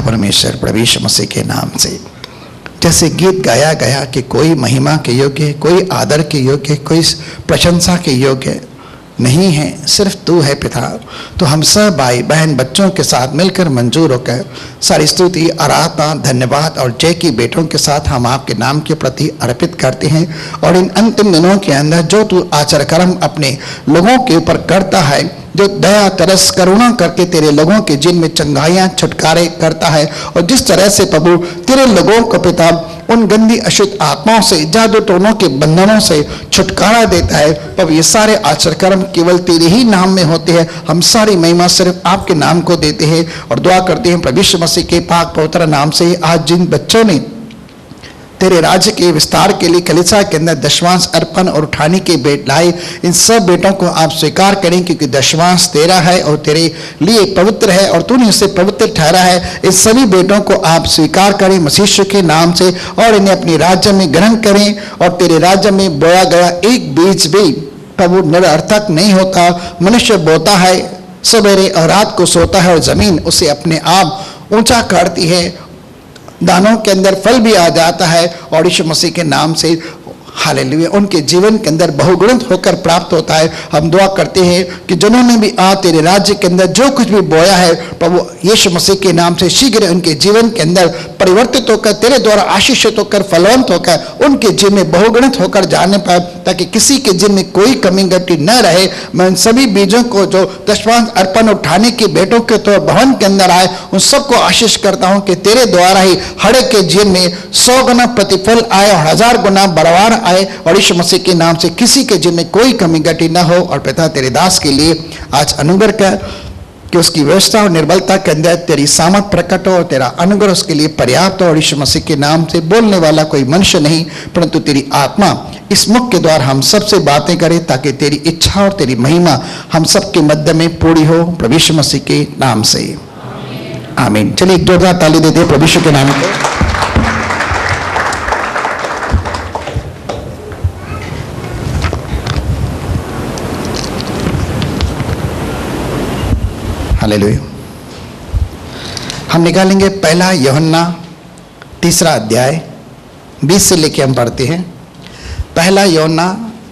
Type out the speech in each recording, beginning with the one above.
परमेश्वर प्रभु यीशु मसीह के नाम से। जैसे गीत गाया गया कि कोई महिमा के योग्य, कोई आदर के योग्य, कोई प्रशंसा के योग्य नहीं है, सिर्फ तू है पिता। तो हम सब भाई बहन बच्चों के साथ मिलकर मंजूर होकर सारी स्तुति, आराधना, धन्यवाद और जय की बेटों के साथ हम आपके नाम के प्रति अर्पित करते हैं। और इन अंतिम दिनों के अंदर जो तू आचार कर्म अपने लोगों के ऊपर करता है, जो दया तरस करुणा करके तेरे लोगों के जिनमें चंगाइयाँ छुटकारे करता है, और जिस तरह से प्रभु तेरे लोगों को पिता उन गंदी अशुद्ध आत्माओं से, जादू टोनों के बंधनों से छुटकारा देता है प्रभु, ये सारे आचार कर्म केवल तेरे ही नाम में होते हैं। हम सारी महिमा सिर्फ आपके नाम को देते हैं और दुआ करते हैं प्रभु यीशु मसीह के पाक पवित्र नाम से। आज जिन बच्चों ने तेरे राज्य के विस्तार के लिए कलीसिया के अंदर दशमांश अर्पण और उठाने के बेट लाए, इन सब बेटों को आप स्वीकार करें, क्योंकि दशमांश तेरा है और तेरे लिए पवित्र है और तूने इसे पवित्र ठहरा है। इन सभी बेटों को आप स्वीकार करें मसीह यीशु के नाम से और इन्हें अपने राज्य में ग्रहण करें। और तेरे राज्य में बोया गया एक बीज भी प्रभु निरर्थक नहीं होता। मनुष्य बोता है, सवेरे और रात को सोता है और जमीन उसे अपने आप ऊंचा करती है, दानों के अंदर फल भी आ जाता है। और यीशु मसीह के नाम से हालेलुया उनके जीवन के अंदर बहुगुणित होकर प्राप्त होता है। हम दुआ करते हैं कि जिन्होंने भी आज तेरे राज्य के अंदर जो कुछ भी बोया है प्रभु यीशु मसीह के नाम से शीघ्र उनके जीवन के अंदर परिवर्तित होकर तेरे द्वारा आशीषित होकर फलवंत होकर उनके जीवन में बहुगुणित होकर जाने पाए, ताकि किसी के जीवन में कोई कमी घटी न रहे। मैं उन सभी बीजों को जो दशमांश अर्पण उठाने के बेटों के तौर भवन के अंदर आए, उन सबको आशीष करता हूँ कि तेरे द्वारा ही हर एक के जीवन में 100 गुना प्रतिफल आए और 1000 गुना बरवार आए। और यीशु मसीह के नाम से किसी के जीवन में कोई कमी घटी न हो। और पिता तेरे दास के लिए आज अनुग्रह कर कि उसकी व्यवस्था और निर्बलता के अंदर तेरी सामर्थ प्रकट हो और तेरा अनुग्रह उसके लिए पर्याप्त हो। और यीशु मसीह के नाम से बोलने वाला कोई मनुष्य नहीं, परंतु तेरी आत्मा इस मुख के द्वारा हम सबसे बातें करे, ताकि तेरी इच्छा और तेरी महिमा हम सबके मध्य में पूरी हो, प्रभु यीशु मसीह के नाम से आमीन। चलिए एक जोरदार ताली दे दे प्रभु यीशु के नाम को। हालेलुया। हम निकालेंगे पहला यूहन्ना 3 अध्याय 20 से लेके हम पढ़ते हैं। पहला यूहन्ना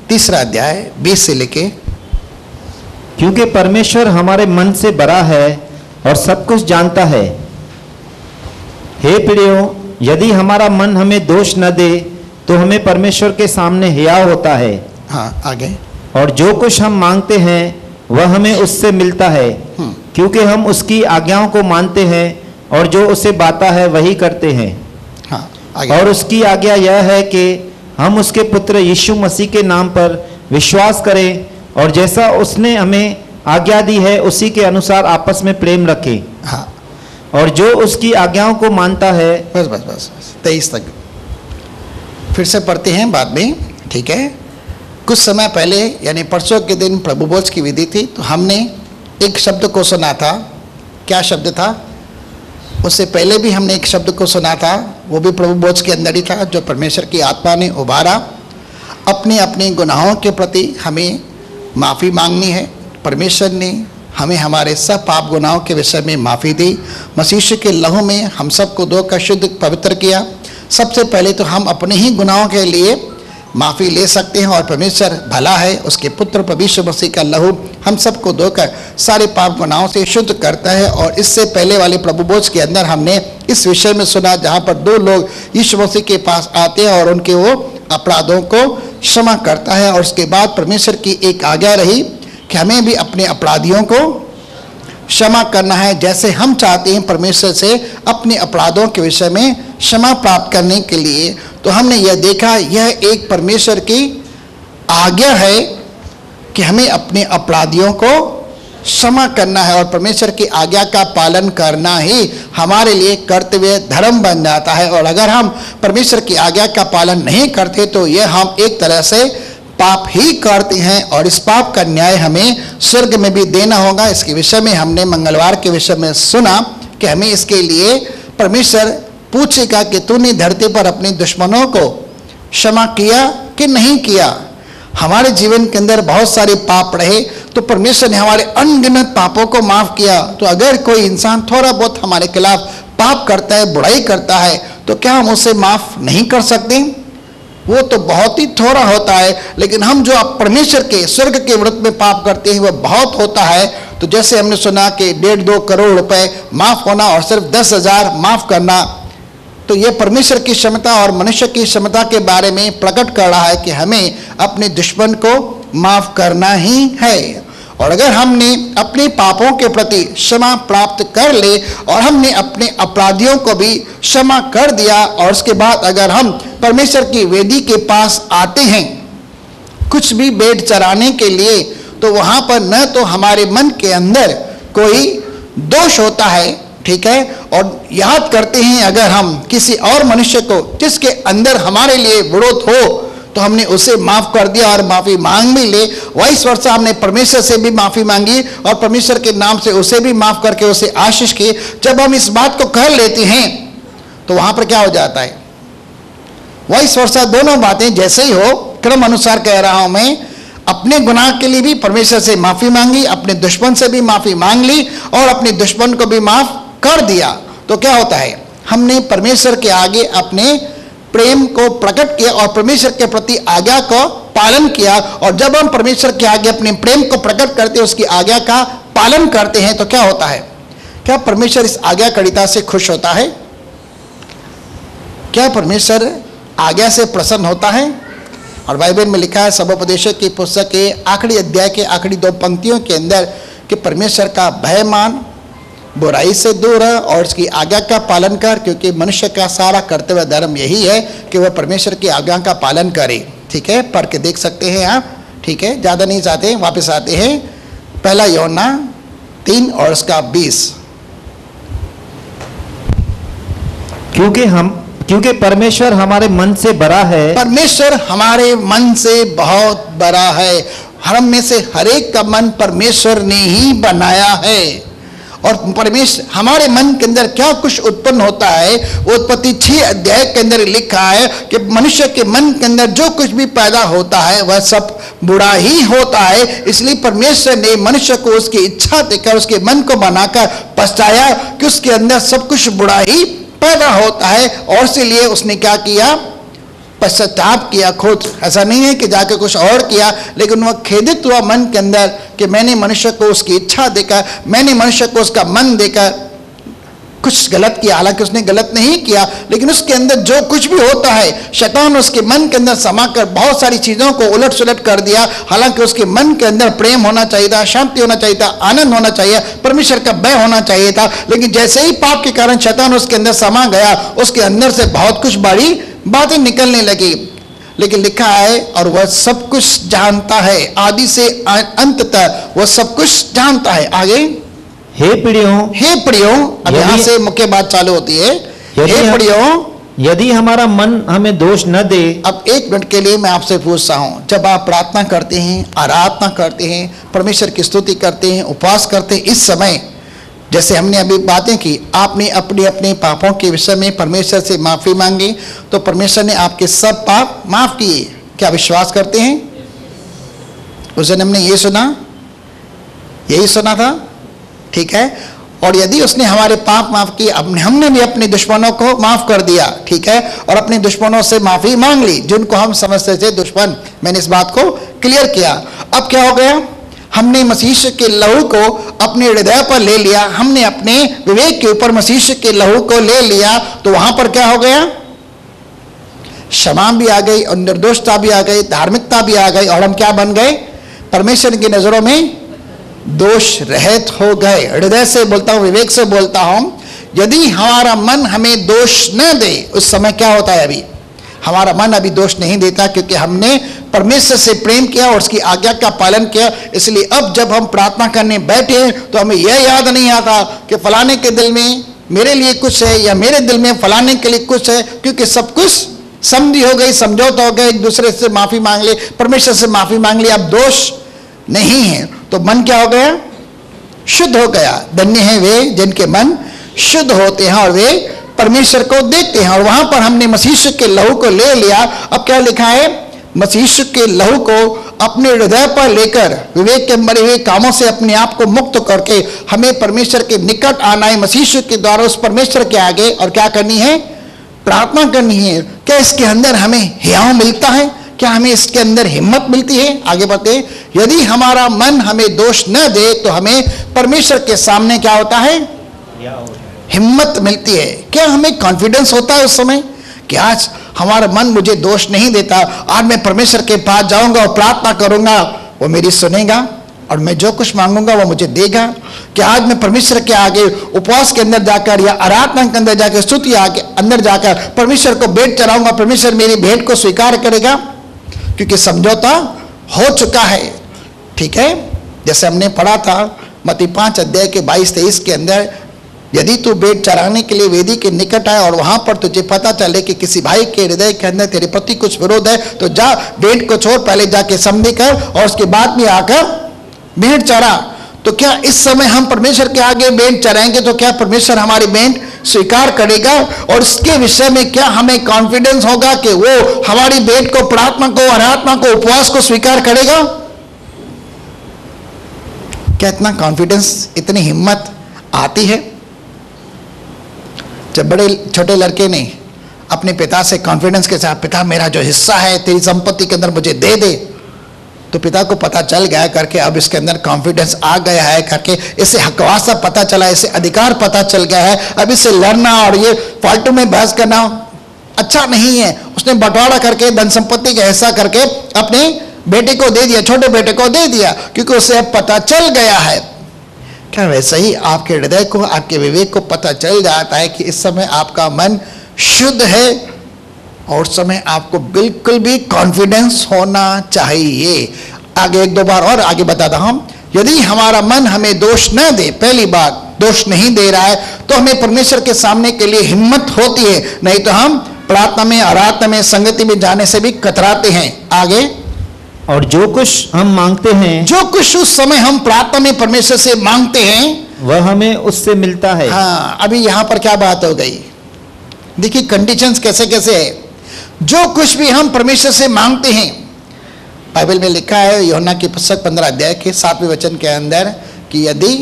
3 अध्याय 20 से लेके। क्योंकि परमेश्वर हमारे मन से बड़ा है और सब कुछ जानता है। हे प्रियो, यदि हमारा मन हमें दोष न दे तो हमें परमेश्वर के सामने हियाव होता है। हाँ आगे। और जो कुछ हम मांगते हैं वह हमें उससे मिलता है, क्योंकि हम उसकी आज्ञाओं को मानते हैं और जो उसे बाता है वही करते हैं। हाँ आगे। और उसकी आज्ञा यह है कि हम उसके पुत्र यीशु मसीह के नाम पर विश्वास करें और जैसा उसने हमें आज्ञा दी है उसी के अनुसार आपस में प्रेम रखें। हाँ। और जो उसकी आज्ञाओं को मानता है। बस बस बस 23 तक फिर से पढ़ते हैं बाद में, ठीक है। कुछ समय पहले यानी परसों के दिन प्रभु भोज की विधि थी, तो हमने एक शब्द को सुना था। क्या शब्द था? उससे पहले भी हमने एक शब्द को सुना था, वो भी प्रभु भोज के अंदर ही था, जो परमेश्वर की आत्मा ने उभारा। अपने अपने गुनाहों के प्रति हमें माफ़ी मांगनी है। परमेश्वर ने हमें हमारे सब पाप गुनाहों के विषय में माफ़ी दी। मसीह के लहू में हम सबको धोकर शुद्ध पवित्र किया। सबसे पहले तो हम अपने ही गुनाहों के लिए माफ़ी ले सकते हैं, और परमेश्वर भला है, उसके पुत्र प्रभु यीशु मसीह का लहू हम सबको धोकर सारे पाप गुनाहों से शुद्ध करता है। और इससे पहले वाले प्रभु भोज के अंदर हमने इस विषय में सुना, जहाँ पर 2 लोग यीशु मसीह के पास आते हैं और उनके वो अपराधों को क्षमा करता है। और उसके बाद परमेश्वर की एक आज्ञा रही कि हमें भी अपने अपराधियों को क्षमा करना है, जैसे हम चाहते हैं परमेश्वर से अपने अपराधों के विषय में क्षमा प्राप्त करने के लिए। तो हमने यह देखा, यह एक परमेश्वर की आज्ञा है कि हमें अपने अपराधियों को क्षमा करना है, और परमेश्वर की आज्ञा का पालन करना ही हमारे लिए कर्तव्य धर्म बन जाता है। और अगर हम परमेश्वर की आज्ञा का पालन नहीं करते तो यह हम एक तरह से पाप ही करते हैं, और इस पाप का न्याय हमें स्वर्ग में भी देना होगा। इसके विषय में हमने मंगलवार के विषय में सुना कि हमें इसके लिए परमेश्वर पूछेगा कि तूने धरती पर अपने दुश्मनों को क्षमा किया कि नहीं किया। हमारे जीवन के अंदर बहुत सारे पाप रहे, तो परमेश्वर ने हमारे अनगिनत पापों को माफ़ किया। तो अगर कोई इंसान थोड़ा बहुत हमारे खिलाफ पाप करता है, बुराई करता है, तो क्या हम उसे माफ नहीं कर सकते? वो तो बहुत ही थोड़ा होता है, लेकिन हम जो परमेश्वर के स्वर्ग के विरुद्ध में पाप करते हैं वह बहुत होता है। तो जैसे हमने सुना कि 1.5-2 करोड़ रुपए माफ होना और सिर्फ 10,000 माफ करना, तो यह परमेश्वर की क्षमता और मनुष्य की क्षमता के बारे में प्रकट कर रहा है कि हमें अपने दुश्मन को माफ करना ही है। और अगर हमने अपने पापों के प्रति क्षमा प्राप्त कर ले और हमने अपने अपराधियों को भी क्षमा कर दिया, और उसके बाद अगर हम परमेश्वर की वेदी के पास आते हैं कुछ भी भेंट चढ़ाने के लिए, तो वहां पर न तो हमारे मन के अंदर कोई दोष होता है, ठीक है, और याद करते हैं अगर हम किसी और मनुष्य को जिसके अंदर हमारे लिए विरोध हो तो हमने उसे माफ कर दिया और माफी मांग भी ले, वही वर्षा हमने परमेश्वर से भी माफी मांगी और परमेश्वर के नाम से उसे भी माफ करके उसे आशीष की। जब हम इस बात को कर लेते हैं तो वहां पर क्या हो जाता है, वही वर्षा दोनों बातें जैसे ही हो, क्रम अनुसार कह रहा हूं मैं, अपने गुनाह के लिए भी परमेश्वर से माफी मांगी, अपने दुश्मन से भी माफी मांग ली और अपने दुश्मन को भी माफ कर दिया, तो क्या होता है, हमने परमेश्वर के आगे अपने प्रेम को प्रकट किया और परमेश्वर के प्रति आज्ञा को पालन किया। और जब हम परमेश्वर के आगे अपने प्रेम को प्रकट करते हैं, उसकी आज्ञा का पालन करते हैं, तो क्या होता है, क्या परमेश्वर इस आज्ञाकारिता से खुश होता है? क्या परमेश्वर आज्ञा से प्रसन्न होता है? और बाइबल में लिखा है सबोपदेशक की पुस्तक के आखिरी अध्याय के आखिरी 2 पंक्तियों के अंदर कि परमेश्वर का भय मान, बुराई से दूर है और उसकी आज्ञा का पालन कर, क्योंकि मनुष्य का सारा कर्तव्य धर्म यही है कि वह परमेश्वर की आज्ञा का पालन करे। ठीक है, पढ़ के देख सकते हैं आप, ठीक है, ज़्यादा नहीं चाहते, वापस आते हैं 1 यूहन्ना 3 और उसका 20। क्योंकि परमेश्वर हमारे मन से बड़ा है, परमेश्वर हमारे मन से बहुत बड़ा है। हम में से हर एक का मन परमेश्वर ने ही बनाया है। और परमेश्वर हमारे मन के अंदर क्या कुछ उत्पन्न होता है, वो उत्पत्ति 6 अध्याय के अंदर लिखा है कि मनुष्य के मन के अंदर जो कुछ भी पैदा होता है वह सब बुरा ही होता है। इसलिए परमेश्वर ने मनुष्य को उसकी इच्छा देकर उसके मन को बनाकर पछताया कि उसके अंदर सब कुछ बुरा ही पैदा होता है, और इसीलिए उसने क्या किया, पश्चाताप किया खुद। ऐसा नहीं है कि जाके कुछ और किया, लेकिन वह खेदित हुआ मन के अंदर कि मैंने मनुष्य को उसकी इच्छा देकर, मैंने मनुष्य को उसका मन देकर कुछ गलत किया। हालांकि उसने गलत नहीं किया, लेकिन उसके अंदर जो कुछ भी होता है, शैतान उसके मन के अंदर समाकर बहुत सारी चीज़ों को उलट सुलट कर दिया। हालांकि उसके मन के अंदर प्रेम होना चाहिए था, शांति होना चाहिए था, आनंद होना चाहिए, परमेश्वर का भय होना चाहिए था, लेकिन जैसे ही पाप के कारण शैतान उसके अंदर समा गया, उसके अंदर से बहुत कुछ बड़ी बातें निकलने लगी। लेकिन लिखा है और वह सब कुछ जानता है, आदि से अंत तक वह सब कुछ जानता है। आगे, हे प्रियों, अब यहां से मुख्य बात चालू होती है। हे प्रियों, यदि हमारा मन हमें दोष न दे। अब 1 मिनट के लिए मैं आपसे पूछता हूं, जब आप प्रार्थना करते हैं, आराधना करते हैं, परमेश्वर की स्तुति करते हैं, उपवास करते हैं, इस समय जैसे हमने अभी बातें की, आपने अपने अपने पापों के विषय में परमेश्वर से माफी मांगी, तो परमेश्वर ने आपके सब पाप माफ किए। क्या विश्वास करते हैं? उस दिन हमने यही सुना था, ठीक है। और यदि उसने हमारे पाप माफ किए, हमने भी अपने दुश्मनों को माफ कर दिया, ठीक है, और अपने दुश्मनों से माफी मांग ली जिनको हम समझते थे दुश्मन। मैंने इस बात को क्लियर किया। अब क्या हो गया, हमने मसीह के लहू को अपने हृदय पर ले लिया, हमने अपने विवेक के ऊपर मसीह के लहू को ले लिया, तो वहां पर क्या हो गया, क्षमा भी आ गई और निर्दोषता भी आ गई, धार्मिकता भी आ गई, और हम क्या बन गए, परमेश्वर की नजरों में दोष रहित हो गए। हृदय से बोलता हूं, विवेक से बोलता हूं, यदि हमारा मन हमें दोष न दे, उस समय क्या होता है, अभी हमारा मन अभी दोष नहीं देता, क्योंकि हमने परमेश्वर से प्रेम किया और उसकी आज्ञा का पालन किया। इसलिए अब जब हम प्रार्थना करने बैठे तो हमें यह याद नहीं आता कि फलाने के दिल में मेरे लिए कुछ है या मेरे दिल में फलाने के लिए कुछ है, क्योंकि सब कुछ समझी हो गई, समझौता हो गया, एक दूसरे से माफी मांग ले, परमेश्वर से माफी मांग ली, अब दोष नहीं है। तो मन क्या हो गया, शुद्ध हो गया। धन्य है वे जिनके मन शुद्ध होते हैं और वे परमेश्वर को देखते हैं। और वहां पर हमने मसीह के लहू को ले लिया। अब क्या लिखा है, मसीह के लहू को अपने हृदय पर लेकर विवेक के मरे हुए कामों से अपने आप को मुक्त करके हमें परमेश्वर के निकट आना है मसीह यीशु के द्वारा उस परमेश्वर के आगे, और क्या करनी है? प्रार्थना करनी है। क्या इसके अंदर हमें हियाव मिलता है? क्या हमें इसके अंदर हिम्मत मिलती है? आगे बढ़ते, यदि हमारा मन हमें दोष न दे तो हमें परमेश्वर के सामने क्या होता है? हिम्मत मिलती है। क्या हमें कॉन्फिडेंस होता है उस समय कि आज हमारा मन मुझे दोष नहीं देता, आज मैं परमेश्वर के पास जाऊंगा और प्रार्थना करूंगा, वो मेरी सुनेगा और मैं जो कुछ मांगूंगा वो मुझे देगा? कि आज मैं परमेश्वर के आगे उपवास के अंदर जाकर या आराधना के अंदर जाकर स्तुति आगे अंदर जाकर परमेश्वर को भेंट चढ़ाऊंगा, परमेश्वर मेरी भेंट को स्वीकार करेगा? क्योंकि समझौता हो चुका है। ठीक है, जैसे हमने पढ़ा था मत्ती 5 अध्याय के 22-23 के अंदर, यदि तू भेंट चढ़ाने के लिए वेदी के निकट आए और वहां पर तुझे पता चले कि किसी भाई के हृदय के अंदर तेरे प्रति कुछ विरोध है, तो जा भेंट को छोड़, पहले जाके समझी कर और उसके बाद में आकर भेंट चढ़ा। तो क्या इस समय हम परमेश्वर के आगे भेंट चढ़ाएंगे तो क्या परमेश्वर हमारी भेंट स्वीकार करेगा? और इसके विषय में क्या हमें कॉन्फिडेंस होगा कि वो हमारी भेंट को, प्रार्थना को, आराधना को, उपवास को स्वीकार करेगा? क्या इतना कॉन्फिडेंस, इतनी हिम्मत आती है? जब बड़े छोटे लड़के ने अपने पिता से कॉन्फिडेंस के साथ, पिता मेरा जो हिस्सा है तेरी संपत्ति के अंदर मुझे दे दे, तो पिता को पता चल गया करके अब इसके अंदर कॉन्फिडेंस आ गया है करके, इसे हकवासा पता चला, इसे अधिकार पता चल गया है। अब इसे लड़ना और ये फालतू में बहस करना अच्छा नहीं है। उसने बंटवारा करके धन संपत्ति का हिस्सा करके अपने बेटे को दे दिया, छोटे बेटे को दे दिया, क्योंकि उसे अब पता चल गया है। क्या वैसे ही आपके हृदय को, आपके विवेक को पता चल जाता है कि इस समय आपका मन शुद्ध है और उस समय आपको बिल्कुल भी कॉन्फिडेंस होना चाहिए? आगे एक दो बार और आगे बताता हूं, यदि हमारा मन हमें दोष न दे, पहली बात दोष नहीं दे रहा है, तो हमें परमेश्वर के सामने के लिए हिम्मत होती है, नहीं तो हम प्रार्थना में, आराधना में, संगति में जाने से भी कतराते हैं। आगे, और जो कुछ हम मांगते हैं, जो कुछ उस समय हम प्रार्थना में परमेश्वर से मांगते हैं, वह हमें उससे मिलता है। हाँ, अभी यहां पर क्या बात हो गई? देखिए कंडीशंस कैसे कैसे है। जो कुछ भी हम परमेश्वर से मांगते हैं, बाइबल में लिखा है यूहन्ना की पुस्तक 15 अध्याय के 7वें वचन के अंदर कि यदि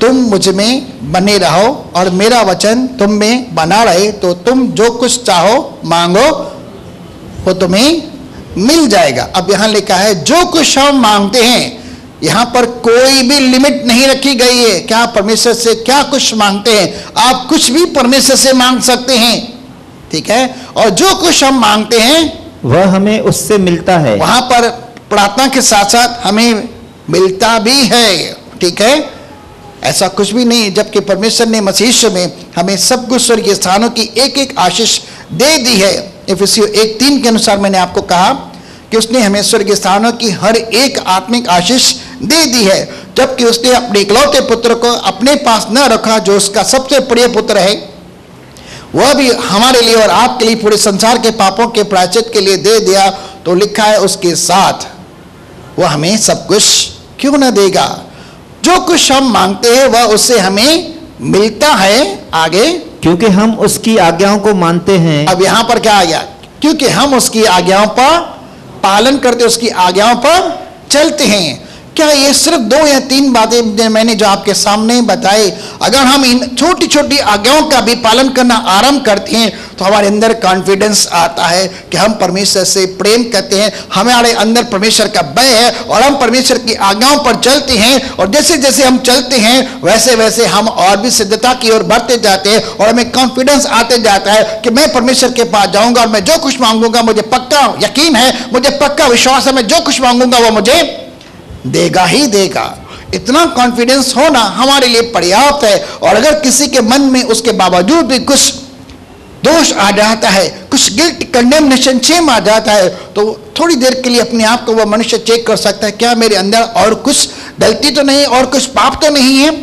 तुम मुझ में बने रहो और मेरा वचन तुम में बना रहे तो तुम जो कुछ चाहो मांगो वो तुम्हें मिल जाएगा। अब यहां लिखा है जो कुछ हम मांगते हैं, यहां पर कोई भी लिमिट नहीं रखी गई है। क्या परमेश्वर से क्या कुछ मांगते हैं, आप कुछ भी परमेश्वर से मांग सकते हैं। ठीक है, और जो कुछ हम मांगते हैं वह हमें उससे मिलता है। वहां पर प्रार्थना के साथ साथ हमें मिलता भी है। ठीक है, ऐसा कुछ भी नहीं, जबकि परमेश्वर ने मसीह यीशु में हमें सब कुछ स्वर्गीय स्थानों की एक एक आशीष दे दी है। इफिसियों 1:3 के अनुसार मैंने आपको कहा कि उसने हमें स्वर्गीय स्थानों की हर एक आत्मिक आशीष दे दी है, जबकि उसने अपने इकलौते पुत्र को अपने पास न रखा जो उसका सबसे प्रिय पुत्र है, वह भी हमारे लिए और आपके लिए पूरे संसार के पापों के प्रायश्चित के लिए दे दिया। तो लिखा है उसके साथ वह हमें सब कुछ क्यों न देगा। जो कुछ हम मांगते हैं वह उससे हमें मिलता है। आगे, क्योंकि हम उसकी आज्ञाओं को मानते हैं। अब यहां पर क्या आ गया? क्योंकि हम उसकी आज्ञाओं पर पालन करते, उसकी आज्ञाओं पर चलते हैं। क्या ये सिर्फ 2 या 3 बातें मैंने जो आपके सामने बताई, अगर हम इन छोटी छोटी आज्ञाओं का भी पालन करना आरंभ करते हैं तो हमारे अंदर कॉन्फिडेंस आता है कि हम परमेश्वर से प्रेम करते हैं, हमारे अंदर परमेश्वर का भय है और हम परमेश्वर की आज्ञाओं पर चलते हैं। और जैसे जैसे हम चलते हैं वैसे वैसे हम और भी सिद्धता की ओर बढ़ते जाते हैं और हमें कॉन्फिडेंस आते जाता है कि मैं परमेश्वर के पास जाऊंगा और मैं जो कुछ मांगूंगा मुझे पक्का यकीन है, मुझे पक्का विश्वास है, मैं जो कुछ मांगूंगा वो मुझे देगा ही देगा। इतना कॉन्फिडेंस होना हमारे लिए पर्याप्त है। और अगर किसी के मन में उसके बावजूद भी कुछ दोष आ जाता है, कुछ गिल्ट, कंडेमनेशन, शेम आ जाता है, तो थोड़ी देर के लिए अपने आप को वह मनुष्य चेक कर सकता है, क्या मेरे अंदर और कुछ गलती तो नहीं और कुछ पाप तो नहीं है।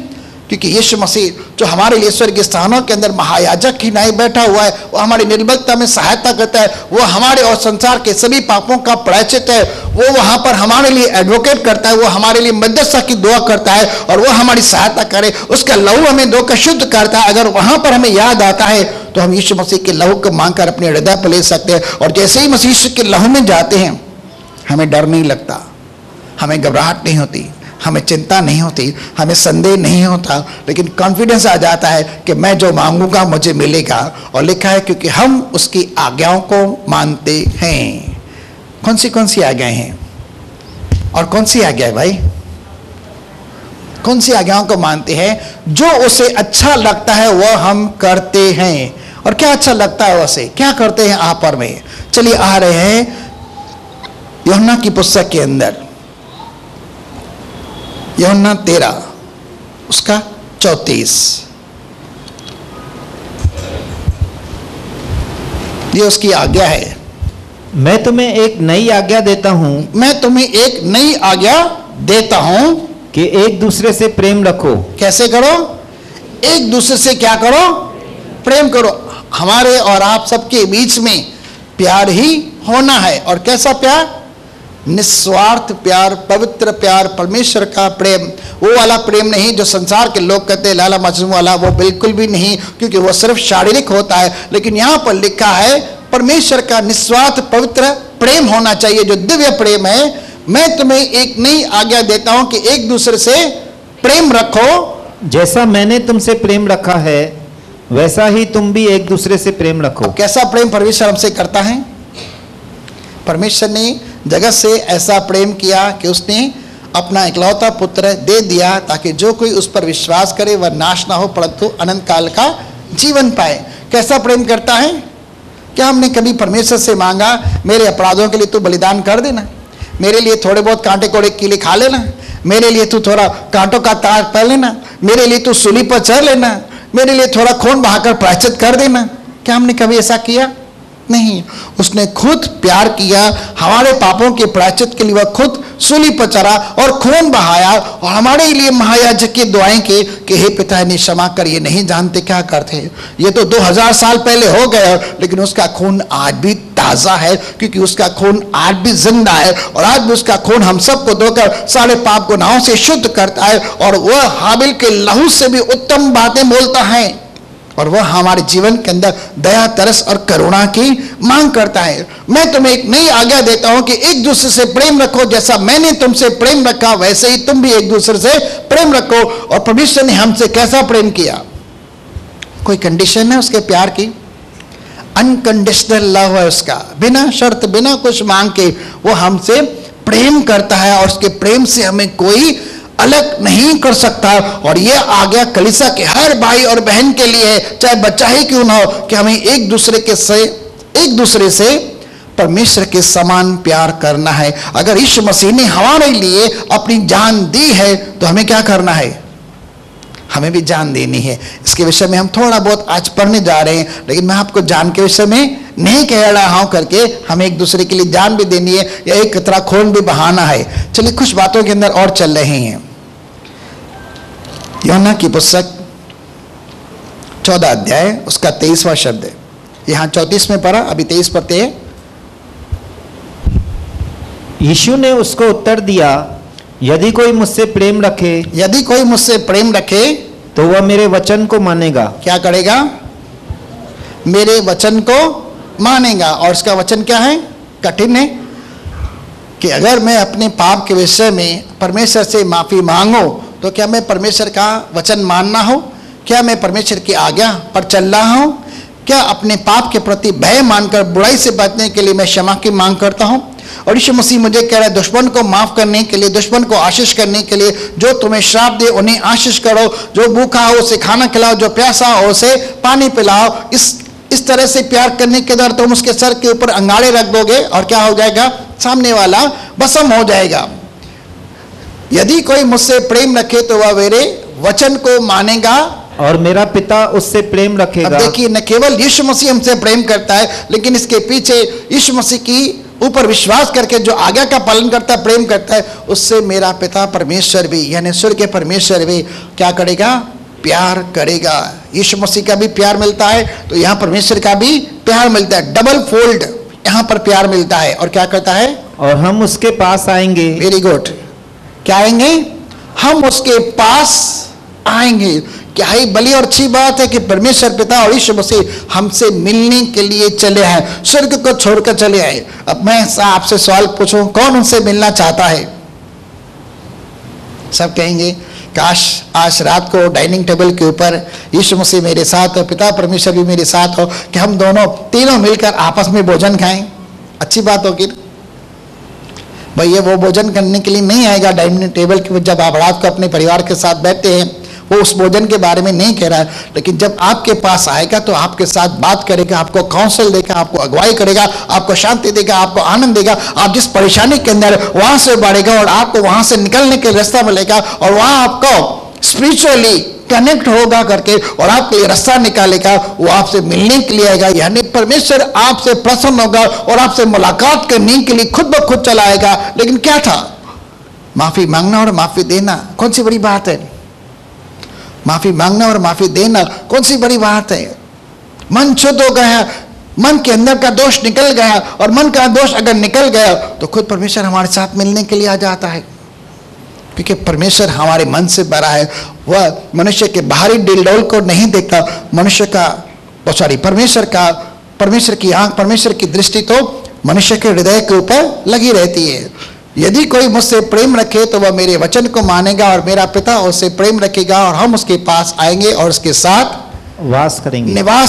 क्योंकि यीशु मसीह जो हमारे लिए स्वर्गीय स्थानों के अंदर महायाजक ही नहीं बैठा हुआ है, वो हमारी निर्बलता में सहायता करता है, वो हमारे और संसार के सभी पापों का प्रायश्चित है, वो वहां पर हमारे लिए एडवोकेट करता है, वो हमारे लिए मध्यस्थता की दुआ करता है और वो हमारी सहायता करे, उसका लहू हमें धो कर शुद्ध करता है। अगर वहां पर हमें याद आता है तो हम यीशु मसीह के लहू को मांगकर अपने हृदय पर ले सकते हैं। और जैसे ही मसीह यीशु के लहू में जाते हैं हमें डर नहीं लगता, हमें घबराहट नहीं होती, हमें चिंता नहीं होती, हमें संदेह नहीं होता, लेकिन कॉन्फिडेंस आ जाता है कि मैं जो मांगूंगा मुझे मिलेगा। और लिखा है क्योंकि हम उसकी आज्ञाओं को मानते हैं। कौन सी आज्ञाएं हैं? और कौन सी आज्ञा है भाई? कौन सी आज्ञाओं को मानते हैं? जो उसे अच्छा लगता है वह हम करते हैं। और क्या अच्छा लगता है उसे, क्या करते हैं आप और मैं? चलिए आ रहे हैं यूहन्ना की पुस्तक के अंदर, यूहन्ना 13 उसका 34। ये उसकी आज्ञा है। मैं तुम्हें एक नई आज्ञा देता हूं, मैं तुम्हें एक नई आज्ञा देता हूं कि एक दूसरे से प्रेम रखो। कैसे करो? एक दूसरे से क्या करो? प्रेम करो। हमारे और आप सबके बीच में प्यार ही होना है। और कैसा प्यार? निस्वार्थ प्यार, पवित्र प्यार, परमेश्वर का प्रेम। वो वाला प्रेम नहीं जो संसार के लोग कहते हैं लाला मजनू वाला, वो बिल्कुल भी नहीं, क्योंकि वो सिर्फ शारीरिक होता है। लेकिन यहां पर लिखा है परमेश्वर का निस्वार्थ पवित्र प्रेम होना चाहिए, जो दिव्य प्रेम है। मैं तुम्हें एक नई आज्ञा देता हूं कि एक दूसरे से प्रेम रखो। जैसा मैंने तुमसे प्रेम रखा है वैसा ही तुम भी एक दूसरे से प्रेम रखो। कैसा प्रेम परमेश्वर हमसे करता है? परमेश्वर ने जगत से ऐसा प्रेम किया कि उसने अपना इकलौता पुत्र दे दिया ताकि जो कोई उस पर विश्वास करे वह नाश ना हो परंतु अनंत काल का जीवन पाए। कैसा प्रेम करता है? क्या हमने कभी परमेश्वर से मांगा मेरे अपराधों के लिए तू बलिदान कर देना, मेरे लिए थोड़े बहुत कांटे कोड़े कीले खा लेना, मेरे लिए तू थोड़ा कांटों का ताज पहन लेना, मेरे लिए तू सूली पर चढ़ लेना, मेरे लिए थोड़ा खून बहाकर प्रायश्चित कर देना? क्या हमने कभी ऐसा किया? नहीं। उसने खुद प्यार किया, हमारे पापों के प्रायश्चित के लिए वह खुद सूली पर चढ़ा और खून बहाया और हमारे लिए महायाजक की दुआएं की कि हे पिता इन्हें क्षमा कर, ये नहीं जानते क्या करते हैं। ये तो 2000 साल पहले हो गए, लेकिन उसका खून आज भी ताजा है, क्योंकि उसका खून आज भी जिंदा है और आज भी उसका खून हम सबको धोकर सारे पाप गुनाहों से शुद्ध करता है। और वह हाबिल के लहू से भी उत्तम बातें बोलता है और वह हमारे जीवन के अंदर दया, तरस और करुणा की मांग करता है। मैं तुम्हें एक नई आज्ञा देता हूं कि एक दूसरे से प्रेम रखो, जैसा मैंने तुमसे प्रेम रखा वैसे ही तुम भी एक दूसरे से प्रेम रखो। और परमेश्वर ने हमसे कैसा प्रेम किया? कोई कंडीशन है उसके प्यार की? अनकंडीशनल लव है उसका, बिना शर्त बिना कुछ मांग के वो हमसे प्रेम करता है और उसके प्रेम से हमें कोई अलग नहीं कर सकता। और यह आज्ञा कलीसिया के हर भाई और बहन के लिए है, चाहे बच्चा ही क्यों ना हो, कि हमें एक दूसरे से परमेश्वर के समान प्यार करना है। अगर यीशु मसीह ने हमारे लिए अपनी जान दी है तो हमें क्या करना है? हमें भी जान देनी है। इसके विषय में हम थोड़ा बहुत आज पढ़ने जा रहे हैं, लेकिन मैं आपको जान के विषय में नहीं कह रहा हूं करके हमें एक दूसरे के लिए जान भी देनी है या एक तरह खून भी बहाना है। चलिए कुछ बातों के अंदर और चल रहे हैं। यूहन्ना की पुस्तक 14 अध्याय उसका 23वां शब्द है। यहां 34 में पढ़ा, अभी 23 पढ़ते हैं। यीशु ने उसको उत्तर दिया, यदि कोई मुझसे प्रेम रखे तो वह मेरे वचन को मानेगा। क्या करेगा? मेरे वचन को मानेगा। और उसका वचन क्या है? कठिन है कि अगर मैं अपने पाप के विषय में परमेश्वर से माफी मांगो तो क्या मैं परमेश्वर का वचन मानना हो? क्या मैं परमेश्वर की आज्ञा पर चल रहा हूं? क्या अपने पाप के प्रति भय मानकर बुराई से बचने के लिए मैं क्षमा की मांग करता हूं? और यीशु मसीह मुझे कह रहा है दुश्मन को माफ करने के लिए, दुश्मन को आशीष करने के लिए, जो तुम्हें श्राप दे उन्हें आशीष करो, जो भूखा हो उसे खाना खिलाओ, जो प्यासा हो उसे पानी पिलाओ। इस तरह से प्यार करने के द्वारा तुम उसके सर के ऊपर अंगाड़े रख दोगे और क्या हो जाएगा? सामने वाला भस्म हो जाएगा। यदि कोई मुझसे प्रेम रखे तो वह मेरे वचन को मानेगा और मेरा पिता उससे प्रेम रखेगा। अब देखिए, न केवल यीशु मसीह हमसे प्रेम करता है, लेकिन इसके पीछे यीशु मसीह की ऊपर विश्वास करके जो आज्ञा का पालन करता है, प्रेम करता है, उससे मेरा पिता परमेश्वर भी यानी स्वर्ग के परमेश्वर भी क्या करेगा? प्यार करेगा। यीशु मसीह का भी प्यार मिलता है तो यहाँ परमेश्वर का भी प्यार मिलता है, डबल फोल्ड यहाँ पर प्यार मिलता है। और क्या करता है? और हम उसके पास आएंगे। Very good. क्या आएंगे? हम उसके पास आएंगे। क्या ही बड़ी और अच्छी बात है कि परमेश्वर पिता और यीशु मसीह हमसे मिलने के लिए चले हैं, स्वर्ग को छोड़कर चले आए। अब मैं आपसे सवाल पूछूं, कौन उनसे मिलना चाहता है? सब कहेंगे काश आज रात को डाइनिंग टेबल के ऊपर यीशु मसीह मेरे साथ हो, पिता परमेश्वर भी मेरे साथ हो, कि हम दोनों तीनों मिलकर आपस में भोजन खाएं। अच्छी बात होगी। भाई ये वो भोजन करने के लिए नहीं आएगा डाइनिंग टेबल के, जब आप रात को अपने परिवार के साथ बैठते हैं, वो उस भोजन के बारे में नहीं कह रहा है। लेकिन जब आपके पास आएगा तो आपके साथ बात करेगा, आपको काउंसिल देगा, आपको अगुवाई करेगा, आपको शांति देगा, आपको आनंद देगा। आप जिस परेशानी के अंदर वहां से बढ़ेगा और आपको वहां से निकलने के रास्ता मिलेगा, और वहां आपको स्पिरिचुअली कनेक्ट होगा करके और आपके लिए रास्ता निकालेगा। वो आपसे मिलने के लिए आएगा, यानी परमेश्वर आपसे प्रसन्न होगा और आपसे मुलाकात करने के लिए खुद ब खुद चला आएगा। लेकिन क्या था? माफी मांगना और माफी देना कौन सी बड़ी बात है? माफी मांगना और माफी देना कौन सी बड़ी बात है? मन शुद्ध हो गया, मन के अंदर का दोष निकल गया, और मन का दोष अगर निकल गया तो खुद परमेश्वर हमारे साथ मिलने के लिए आ जाता है। क्योंकि परमेश्वर हमारे मन से भरा है। वह मनुष्य के बाहरी डिलडोल को नहीं देखता, मनुष्य का परमेश्वर की आंख, परमेश्वर की दृष्टि तो मनुष्य के हृदय के ऊपर लगी रहती है। यदि कोई मुझसे प्रेम रखे तो वह मेरे वचन को मानेगा, और मेरा पिता उससे प्रेम रखेगा, और हम उसके पास आएंगे और उसके साथ निवास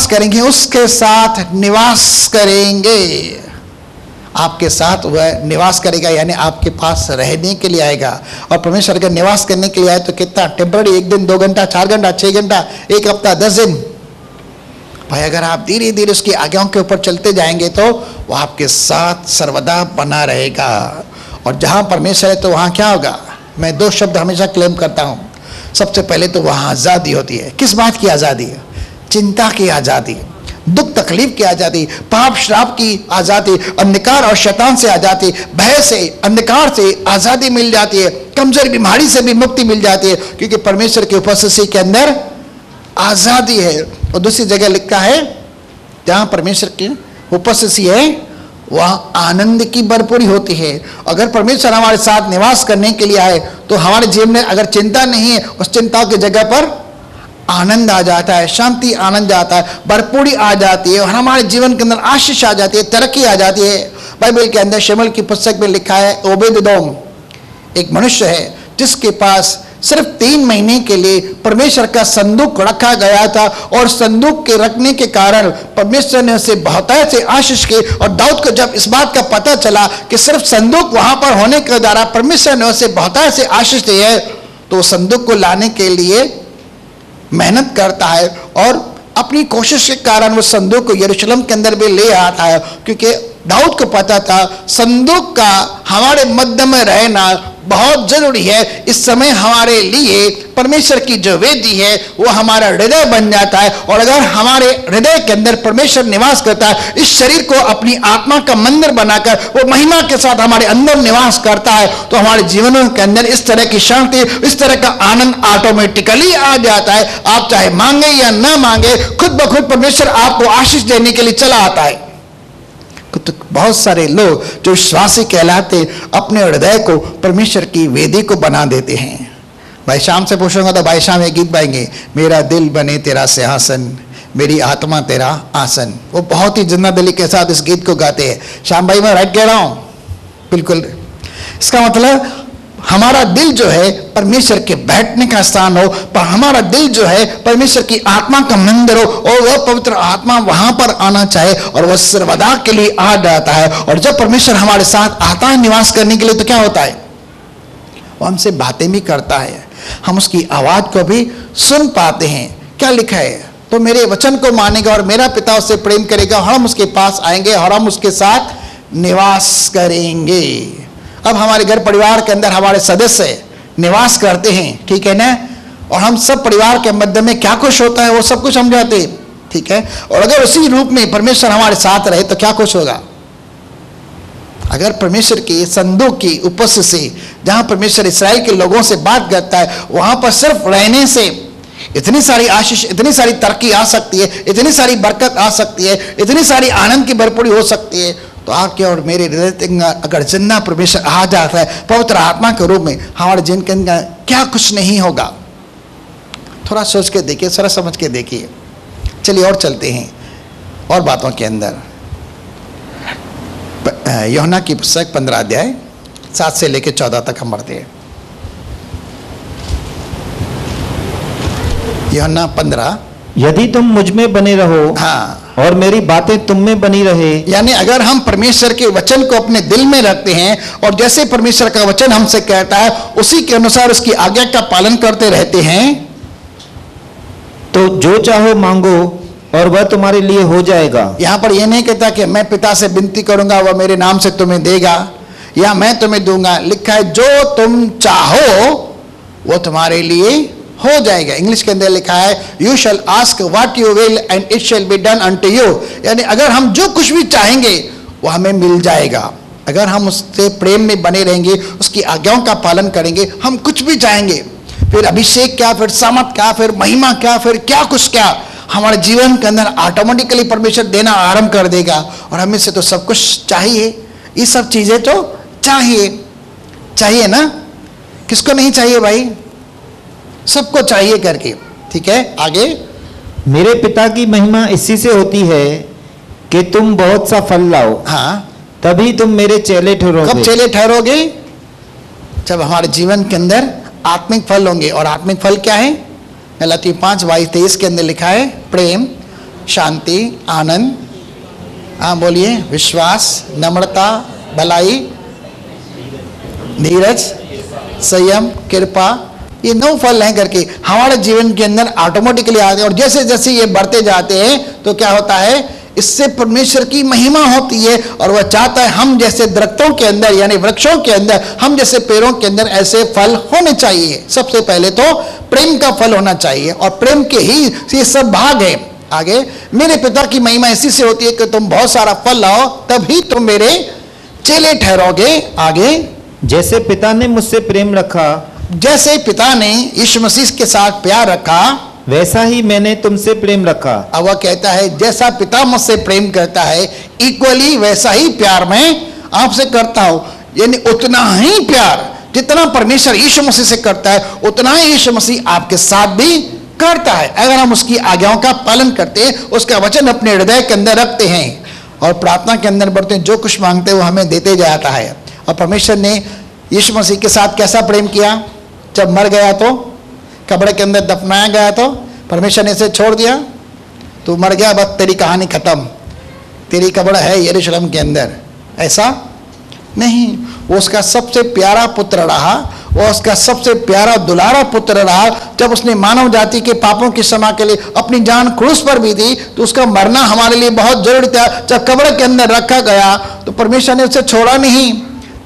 करेंगे। उसके साथ निवास करेंगे। आपके साथ वह निवास करेगा, यानी आपके पास रहने के लिए आएगा। और परमेश्वर अगर निवास करने के लिए आए तो कितना टेम्पररी, 1 दिन 2 घंटा 4 घंटा 6 घंटा 1 हफ्ता 10 दिन। भाई अगर आप धीरे धीरे उसकी आज्ञाओं के ऊपर चलते जाएंगे तो वह आपके साथ सर्वदा बना रहेगा। और जहां परमेश्वर है तो वहां क्या होगा? मैं 2 शब्द हमेशा क्लेम करता हूं। सबसे पहले तो वहां आजादी होती है। किस बात की आजादी? चिंता की आजादी, दुख तकलीफ की आजादी, पाप श्राप की आजादी, अंधकार और शैतान से आजादी, भय से, अंधकार से आजादी मिल जाती है, कमजोरी बीमारी से भी मुक्ति मिल जाती है, क्योंकि परमेश्वर की उपस्थिति के अंदर आजादी है। और दूसरी जगह लिखा है जहां परमेश्वर की उपस्थिति है वहां आनंद की भरपूरी होती है। अगर परमेश्वर हमारे साथ निवास करने के लिए आए तो हमारे जीवन में अगर चिंता नहीं है, उस चिंता की जगह पर आनंद आ जाता है, शांति आनंद आता है, भरपूरी आ जाती है, और हमारे जीवन के अंदर आशीष आ जाती है, तरक्की आ जाती है। बाइबल के अंदर शमूएल की पुस्तक में लिखा है, ओबेदेदोम एक मनुष्य है जिसके पास सिर्फ 3 महीने के लिए परमेश्वर का संदूक रखा गया था, और संदूक के रखने के कारण परमेश्वर ने उसे बहुतायत से आशीष की। और दाऊद को जब इस बात का पता चला कि सिर्फ संदूक वहां पर होने के द्वारा परमेश्वर ने उसे बहुतायत से आशीष दी है, तो संदूक को लाने के लिए मेहनत करता है, और अपनी कोशिश के कारण वो संदूक को यरूशलेम के अंदर भी ले आता है। क्योंकि दाऊद को पता था संदूक का हमारे मध्य में रहना बहुत जरूरी है। इस समय हमारे लिए परमेश्वर की जो वेदी है वो हमारा हृदय बन जाता है, और अगर हमारे हृदय के अंदर परमेश्वर निवास करता है, इस शरीर को अपनी आत्मा का मंदिर बनाकर वो महिमा के साथ हमारे अंदर निवास करता है, तो हमारे जीवनों के अंदर इस तरह की शांति, इस तरह का आनंद ऑटोमेटिकली आ जाता है। आप चाहे मांगे या ना मांगे, खुद ब खुद परमेश्वर आपको आशीष देने के लिए चला आता है। तो बहुत सारे लोग जो विश्वासी कहलाते अपने हृदय को परमेश्वर की वेदी को बना देते हैं। भाई शाम से पूछूंगा तो भाई शाम एक गीत गाएंगे, मेरा दिल बने तेरा सिंहासन, मेरी आत्मा तेरा आसन। वो बहुत ही जिंदा दिली के साथ इस गीत को गाते हैं। श्याम भाई मैं राइट कह रहा हूं? बिल्कुल। इसका मतलब हमारा दिल जो है परमेश्वर के बैठने का स्थान हो, पर हमारा दिल जो है परमेश्वर की आत्मा का मंदिर हो, और वह पवित्र आत्मा वहां पर आना चाहे, और वह सर्वदा के लिए आ जाता है। और जब परमेश्वर हमारे साथ आता है निवास करने के लिए, तो क्या होता है? वो हमसे बातें भी करता है, हम उसकी आवाज को भी सुन पाते हैं। क्या लिखा है? तो मेरे वचन को मानेगा और मेरा पिता उससे प्रेम करेगा, हम उसके पास आएंगे और हम उसके साथ निवास करेंगे। अब हमारे घर परिवार के अंदर हमारे सदस्य निवास करते हैं, ठीक है ना, और हम सब परिवार के मध्य में क्या कुछ होता है वो सब कुछ हम जानते हैं, ठीक है। और अगर उसी रूप में परमेश्वर हमारे साथ रहे तो क्या कुछ होगा? अगर परमेश्वर की संदूक की उपस्थिति जहां परमेश्वर इस्राएल के लोगों से बात करता है, वहां पर सिर्फ रहने से इतनी सारी आशीष, इतनी सारी तरक्की आ सकती है, इतनी सारी बरकत आ सकती है, इतनी सारी आनंद की भरपूरी हो सकती है। तो आपके और मेरे हृदय अगर जिंदा परमेश्वर आ जाता है पवित्र आत्मा के रूप में, हमारे जिन के अंदर क्या कुछ नहीं होगा। थोड़ा सोच के देखिए, थोड़ा समझ के देखिए। चलिए और चलते हैं और बातों के अंदर। यूहन्ना की पुस्तक 15 अध्याय 7 से लेकर 14 तक हम पढ़ते हैं। यूहन्ना 15। यदि तुम मुझ में बने रहो हाँ, और मेरी बातें तुम में बनी रहे, यानी अगर हम परमेश्वर के वचन को अपने दिल में रखते हैं और जैसे परमेश्वर का वचन हमसे कहता है उसी के अनुसार उसकी आज्ञा का पालन करते रहते हैं, तो जो चाहो मांगो और वह तुम्हारे लिए हो जाएगा। यहां पर यह नहीं कहता कि मैं पिता से विनती करूंगा वह मेरे नाम से तुम्हें देगा या मैं तुम्हें दूंगा। लिखा है जो तुम चाहो वो तुम्हारे लिए हो जाएगा। इंग्लिश के अंदर लिखा है you shall ask what you will and it shall be done unto you. यानी अगर हम जो कुछ भी चाहेंगे वो हमें मिल जाएगा। अगर हम उससे प्रेम में बने रहेंगे, उसकी आज्ञाओं का पालन करेंगे, हम कुछ भी चाहेंगे, फिर अभिषेक क्या, फिर सामर्थ क्या, फिर महिमा क्या, फिर क्या कुछ क्या, हमारे जीवन के अंदर ऑटोमेटिकली परमेश्वर देना आरंभ कर देगा। और हमें से तो सब कुछ चाहिए, ये सब चीजें तो चाहिए ना। किसको नहीं चाहिए भाई? सबको चाहिए करके। ठीक है, आगे। मेरे पिता की महिमा इसी से होती है कि तुम बहुत सा फल लाओ, हाँ, तभी तुम मेरे चेले ठहरोगे। कब चेले ठहरोगे? जब हमारे जीवन के अंदर आत्मिक फल होंगे। और आत्मिक फल क्या है? गलाती 5:22-23 के अंदर लिखा है प्रेम, शांति, आनंद, हाँ बोलिए, विश्वास, नम्रता, भलाई, धीरज, संयम, कृपा। ये 9 फल हैं करके हमारे जीवन के अंदर ऑटोमेटिकली आते हैं। और जैसे जैसे ये बढ़ते जाते हैं तो क्या होता है, इससे परमेश्वर की महिमा होती है। और वह चाहता है हम जैसे दरख्तों के अंदर यानी वृक्षों के अंदर, हम जैसे पेड़ों के अंदर ऐसे फल होने चाहिए। सबसे पहले तो प्रेम का फल होना चाहिए और प्रेम के ही ये सब भाग है। आगे, मेरे पिता की महिमा इसी से होती है कि तुम बहुत सारा फल लाओ तभी तुम मेरे चेले ठहरोगे। आगे, जैसे पिता ने मुझसे प्रेम रखा, जैसे पिता ने यीशु मसीह के साथ प्यार रखा वैसा ही मैंने तुमसे प्रेम रखा। अब वह कहता है जैसा पिता मुझसे प्रेम करता है इक्वली वैसा ही प्यार मैं आपसे करता हूं। यानी उतना ही प्यार जितना परमेश्वर यीशु मसीह से करता है उतना ही यीशु मसीह आपके साथ भी करता है। अगर हम उसकी आज्ञाओं का पालन करते हैं, उसका वचन अपने हृदय के अंदर रखते हैं और प्रार्थना के अंदर बढ़ते हैं, जो कुछ मांगते हैं वो हमें देते जाता है। और परमेश्वर ने यीशु मसीह के साथ कैसा प्रेम किया? जब मर गया तो कब्र के अंदर दफनाया गया तो परमेश्वर ने इसे छोड़ दिया, तू मर गया बस तेरी कहानी खत्म, तेरी कब्र है यरूशलेम के अंदर, ऐसा नहीं। वो उसका सबसे प्यारा पुत्र रहा, वो उसका सबसे प्यारा दुलारा पुत्र रहा। जब उसने मानव जाति के पापों की क्षमा के लिए अपनी जान क्रूस पर भी दी तो उसका मरना हमारे लिए बहुत जरूरी था। जब कब्र के अंदर रखा गया तो परमेश्वर ने उसे छोड़ा नहीं।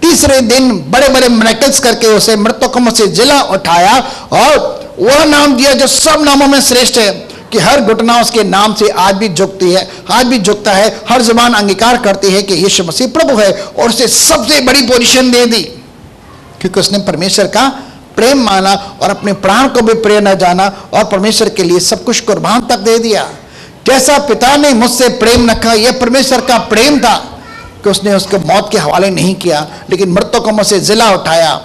तीसरे दिन बड़े बड़े मिरेकल्स करके उसे मृतकों में से जिला उठाया और वह नाम दिया जो सब नामों में श्रेष्ठ है, कि हर घुटना उसके नाम से आज भी झुकती है, आज भी झुकता है। हर जुबान अंगीकार करती है कि यीशु मसीह प्रभु है और उसे सबसे बड़ी पोजीशन दे दी क्योंकि उसने परमेश्वर का प्रेम माना और अपने प्राण को भी प्रिय न जाना और परमेश्वर के लिए सब कुछ कुर्बान तक दे दिया। जैसा पिता ने मुझसे प्रेम रखा, यह परमेश्वर का प्रेम था कि उसने उसको मौत के हवाले नहीं किया लेकिन मृतकों में से जिला उठाया,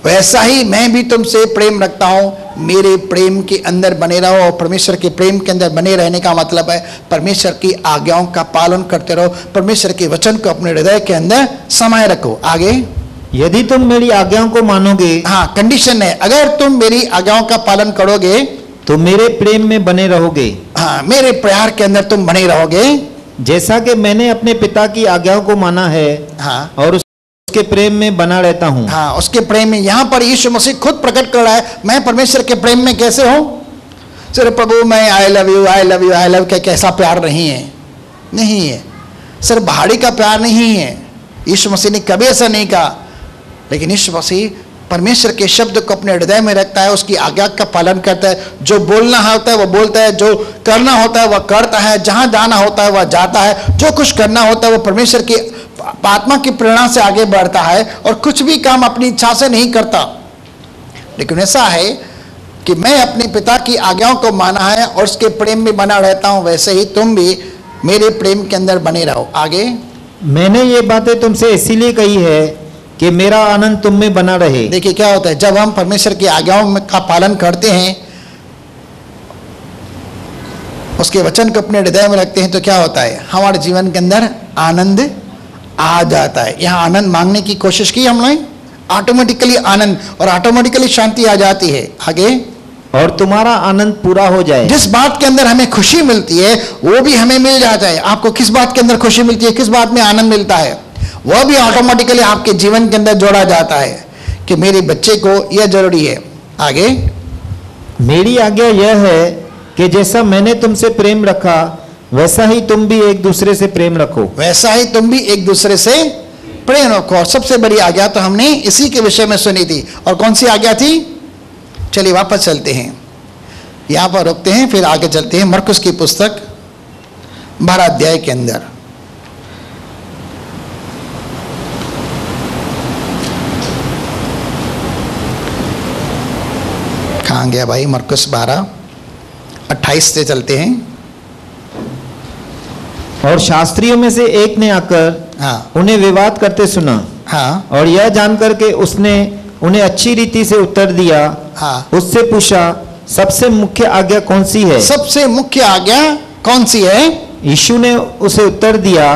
वैसा ही मैं भी तुमसे प्रेम रखता हूं। मेरे प्रेम के अंदर बने रहो। और परमेश्वर के प्रेम के अंदर बने रहने का मतलब है परमेश्वर की आज्ञाओं का पालन करते रहो, परमेश्वर के वचन को अपने हृदय के अंदर समाये रखो। आगे, यदि तुम मेरी आज्ञाओं को मानोगे, हाँ कंडीशन है, अगर तुम मेरी आज्ञाओं का पालन करोगे तो मेरे प्रेम में बने रहोगे। हाँ, मेरे प्यार के अंदर तुम बने रहोगे, जैसा कि मैंने अपने पिता की आज्ञाओं को माना है, हाँ, और उसके प्रेम में बना रहता हूँ। हाँ, उसके प्रेम में। यहाँ पर यीशु मसीह खुद प्रकट कर रहा है मैं परमेश्वर के प्रेम में कैसे हूँ। सिर्फ प्रभु मैं I love you I love you I love के कैसा प्यार नहीं है, नहीं है। सिर्फ बाहरी का प्यार नहीं है, यीशु मसीह ने कभी ऐसा नहीं कहा। लेकिन यीशु मसीह परमेश्वर के शब्द को अपने हृदय में रखता है, उसकी आज्ञा का पालन करता है। जो बोलना होता है वह बोलता है, जो करना होता है वह करता है, जहां जाना होता है वह जाता है, जो कुछ करना होता है वह परमेश्वर की आत्मा की प्रेरणा से आगे बढ़ता है और कुछ भी काम अपनी इच्छा से नहीं करता। लेकिन ऐसा है कि मैं अपने पिता की आज्ञाओं को माना है और उसके प्रेम में बना रहता हूं, वैसे ही तुम भी मेरे प्रेम के अंदर बने रहो। आगे, मैंने ये बातें तुमसे इसीलिए कही है कि मेरा आनंद तुम में बना रहे। देखिए क्या होता है, जब हम परमेश्वर की आज्ञाओं का पालन करते हैं, उसके वचन को अपने हृदय में रखते हैं, तो क्या होता है, हमारे जीवन के अंदर आनंद आ जाता है। यहाँ आनंद मांगने की कोशिश की हमने, ऑटोमेटिकली आनंद और ऑटोमेटिकली शांति आ जाती है। आगे, और तुम्हारा आनंद पूरा हो जाए। जिस बात के अंदर हमें खुशी मिलती है वो भी हमें मिल जाता है। आपको किस बात के अंदर खुशी मिलती है, किस बात में आनंद मिलता है, वह भी ऑटोमेटिकली आपके जीवन के अंदर जोड़ा जाता है कि मेरे बच्चे को यह जरूरी है। आगे, मेरी आज्ञा यह है कि जैसा मैंने तुमसे प्रेम रखा वैसा ही तुम भी एक दूसरे से प्रेम रखो। वैसा ही तुम भी एक दूसरे से प्रेम रखो। और सबसे बड़ी आज्ञा तो हमने इसी के विषय में सुनी थी। और कौन सी आज्ञा थी? चलिए वापस चलते हैं, यहां पर रुकते हैं, फिर आगे चलते हैं मरकुस की पुस्तक 12 अध्याय के अंदर। कहां गया भाई? मरकुस 12:28 से चलते हैं। और शास्त्रियों में से एक ने आकर हाँ उन्हें विवाद करते सुना। हाँ और यह जानकर के उसने उन्हें अच्छी रीति से उत्तर दिया। हाँ, उससे पूछा, सबसे मुख्य आज्ञा कौन सी है? सबसे मुख्य आज्ञा कौन सी है? यीशु ने उसे उत्तर दिया,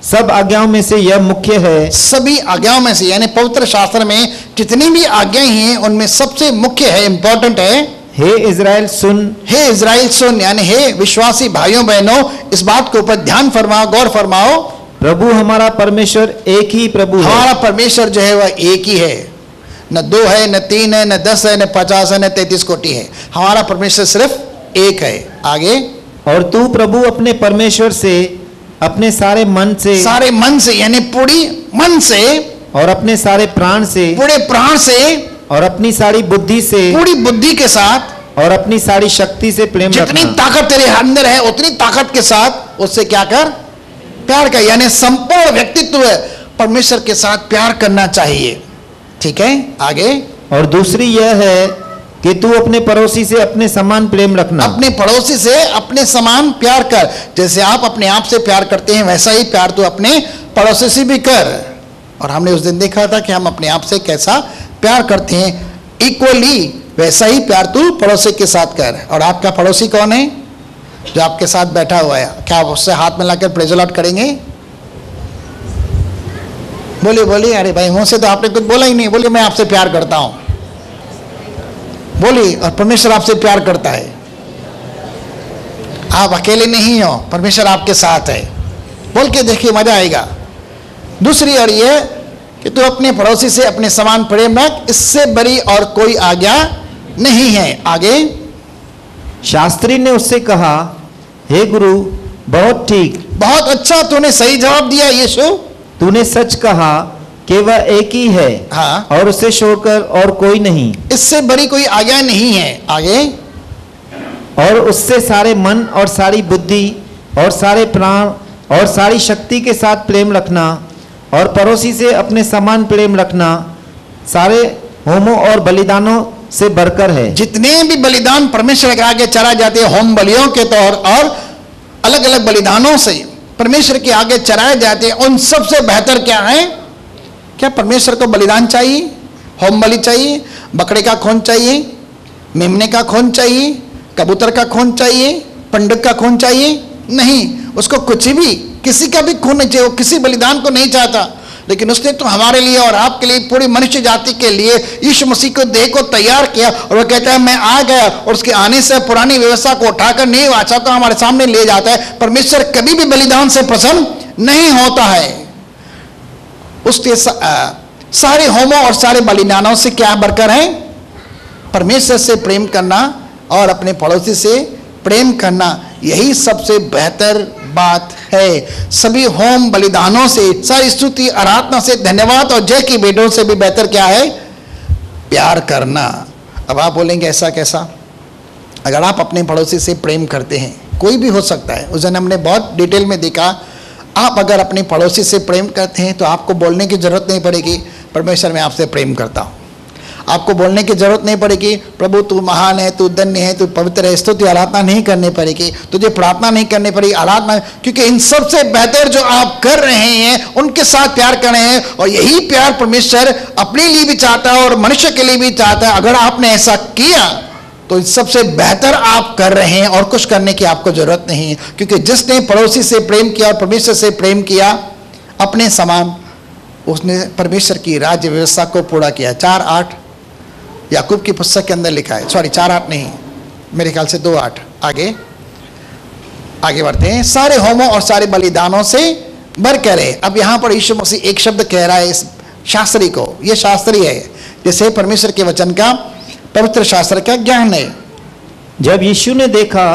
सब आज्ञाओं में से यह मुख्य है। सभी आज्ञाओं में से, यानी पवित्र शास्त्र में जितनी भी आज्ञाएं हैं उनमें सबसे मुख्य है, इंपॉर्टेंट है, हे इज़राइल सुन। हे इज़राइल सुन, यानी हे विश्वासी भाइयों बहनों, इस बात के ऊपर ध्यान फरमाओ, गौर फरमाओ। प्रभु हमारा परमेश्वर एक ही प्रभु है। हमारा परमेश्वर जो है वह एक ही है, न 2 है, न 3 है, न 10 है, न 50 है, न 33 कोटि है। हमारा परमेश्वर सिर्फ एक है। आगे, और तू प्रभु अपने परमेश्वर से अपने सारे मन से, सारे मन से यानी पूरी मन से, और अपने सारे प्राण से, पूरे प्राण से, और अपनी सारी बुद्धि से, पूरी बुद्धि के साथ, और अपनी सारी शक्ति से प्रेम जितनी रखना। ताकत तेरे अंदर है उतनी ताकत के साथ उससे क्या कर? प्यार कर। यानी संपूर्ण व्यक्तित्व परमेश्वर के साथ प्यार करना चाहिए। ठीक है, आगे। और दूसरी यह है कि तू अपने पड़ोसी से अपने समान प्रेम रखना। अपने पड़ोसी से अपने समान प्यार कर। जैसे आप अपने आप से प्यार करते हैं वैसा ही प्यार तू अपने पड़ोसी से भी कर। और हमने उस दिन देखा था कि हम अपने आप से कैसा प्यार करते हैं, इक्वली वैसा ही प्यार तू पड़ोसी के साथ कर। और आपका पड़ोसी कौन है? जो आपके साथ बैठा हुआ है। क्या आप उससे हाथ मिलाकर प्रेज द लॉर्ड करेंगे? बोलिए बोलिए। अरे भाई, मुंह से तो आपने कुछ बोला ही नहीं। बोलिए मैं आपसे प्यार करता हूं, बोलिए। और परमेश्वर आपसे प्यार करता है। आप अकेले नहीं हो, परमेश्वर आपके साथ है। बोल के देखिए, मजा आएगा। दूसरी और यह कि तू अपने पड़ोसी से अपने समान प्रेम रख, इससे बड़ी और कोई आज्ञा नहीं है। आगे, शास्त्री ने उससे कहा, हे गुरु, बहुत ठीक, बहुत अच्छा, तूने सही जवाब दिया यीशु। तूने सच कहा कि वह एक ही है, हाँ, और उसे छोड़कर और कोई नहीं। इससे बड़ी कोई आज्ञा नहीं है। आगे, और उससे सारे मन और सारी बुद्धि और सारे प्राण और सारी शक्ति के साथ प्रेम रखना, और पड़ोसी से अपने समान प्रेम रखना सारे होमों और बलिदानों से बढ़कर है। जितने भी बलिदान परमेश्वर के आगे चढ़ाए जाते हैं, होम बलियों के तौर और अलग अलग बलिदानों से परमेश्वर के आगे चढ़ाए जाते हैं, उन सबसे बेहतर क्या है? क्या परमेश्वर को बलिदान चाहिए? होम बलि चाहिए? बकरे का खून चाहिए? मेमने का खून चाहिए? कबूतर का खून चाहिए? पंडित का खून चाहिए? नहीं, उसको कुछ भी, किसी का भी खून नहीं चाहिए। वो किसी बलिदान को नहीं चाहता, लेकिन उसने तो हमारे लिए और आपके लिए, पूरी मनुष्य जाति के लिए यीशु मसीह को देह को तैयार किया। और वो कहता है मैं आ गया, और उसके आने से पुरानी व्यवस्था को उठाकर नई वाचा को हमारे सामने ले जाता है। परमेश्वर कभी भी बलिदान से प्रसन्न नहीं होता है। उसके सारे होमों और सारे बलिदानों से क्या बढ़कर है? परमेश्वर से प्रेम करना और अपने पड़ोसी से प्रेम करना, यही सबसे बेहतर बात है। सभी होम बलिदानों से, सारी स्तुति आराधना से, धन्यवाद और जय की भेंटों से भी बेहतर क्या है? प्यार करना। अब आप बोलेंगे ऐसा कैसा? अगर आप अपने पड़ोसी से प्रेम करते हैं, कोई भी हो सकता है, उस दिन हमने बहुत डिटेल में देखा, आप अगर अपने पड़ोसी से प्रेम करते हैं तो आपको बोलने की जरूरत नहीं पड़ेगी परमेश्वर मैं आपसे प्रेम करता हूँ। आपको बोलने की जरूरत नहीं पड़ेगी प्रभु तू महान है, तू धन्य है, तू पवित्र है, स्तुति आराधना नहीं करनी पड़ेगी, तुझे प्रार्थना नहीं करनी पड़ेगी, आराधना, क्योंकि इन सबसे बेहतर जो आप कर रहे हैं उनके साथ प्यार कर रहे हैं। और यही प्यार परमेश्वर अपने लिए भी चाहता है और मनुष्य के लिए भी चाहता है। अगर आपने ऐसा किया तो सबसे बेहतर आप कर रहे हैं और कुछ करने की आपको जरूरत नहीं है, क्योंकि जिसने पड़ोसी से प्रेम किया और परमेश्वर से प्रेम किया अपने समान, उसने परमेश्वर की राज्य व्यवस्था को पूरा किया। 4:8 याकूब की पुस्तक के अंदर लिखा है, सॉरी 4:8 नहीं, मेरे ख्याल से 2:8। आगे बढ़ते हैं। सारे होमों और सारे बलिदानों से बर करे। अब यहां पर यीशु मसीह एक शब्द कह रहा है इस शास्त्री को, यह शास्त्री है जिसे परमेश्वर के वचन का, पवित्र शास्त्र का ज्ञान है। जब यीशु ने देखा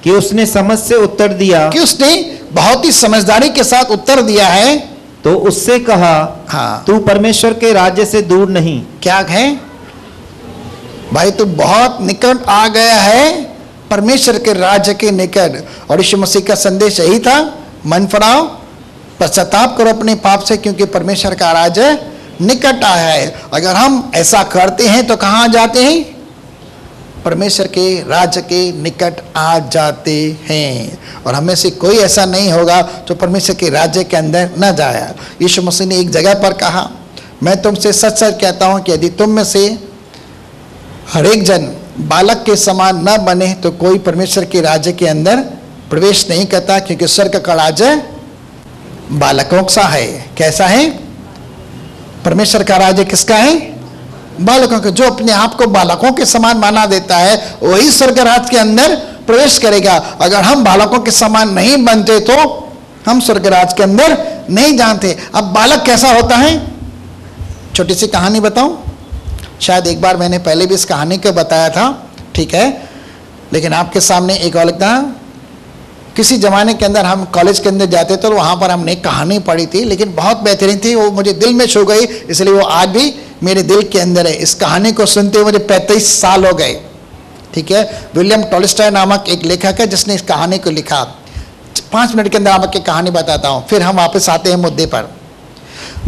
कि उसने समझ से उत्तर दिया, कि उसने बहुत ही समझदारी के साथ उत्तर दिया है, तो उससे कहा, हाँ, तू परमेश्वर के राज्य से दूर नहीं। क्या है भाई, तू बहुत निकट आ गया है परमेश्वर के राज्य के निकट। और यीशु मसीह का संदेश यही था, मन फिराओ, पश्चाताप करो अपने पाप से, क्योंकि परमेश्वर का राज्य निकट आया है। अगर हम ऐसा करते हैं तो कहाँ जाते हैं? परमेश्वर के राज्य के निकट आ जाते हैं। और हमें से कोई ऐसा नहीं होगा जो परमेश्वर के राज्य के अंदर न जाए। यीशु मसीह ने एक जगह पर कहा, मैं तुमसे सच सच कहता हूं कि यदि तुम में से हर एक जन बालक के समान न बने तो कोई परमेश्वर के राज्य के अंदर प्रवेश नहीं करता। क्योंकि स्वर्ग का राज्य बालकों सा है। कैसा है? परमेश्वर का राज्य किसका है? बालकों का। जो अपने आप को बालकों के समान माना देता है वही स्वर्ग राज्य के अंदर प्रवेश करेगा। अगर हम बालकों के समान नहीं बनते तो हम स्वर्ग राज्य के अंदर नहीं जानते। अब बालक कैसा होता है? छोटी सी कहानी बताऊं, शायद एक बार मैंने पहले भी इस कहानी को बताया था, ठीक है, लेकिन आपके सामने एक और लगता। किसी जमाने के अंदर हम कॉलेज के अंदर जाते तो वहाँ पर हमने एक कहानी पढ़ी थी, लेकिन बहुत बेहतरीन थी, वो मुझे दिल में छू गई, इसलिए वो आज भी मेरे दिल के अंदर है। इस कहानी को सुनते हुए मुझे 35 साल हो गए, ठीक है। विलियम टॉलस्टॉय नामक एक लेखक है जिसने इस कहानी को लिखा। 5 मिनट के अंदर आपको कहानी बताता हूँ, फिर हम वापस आते हैं मुद्दे पर।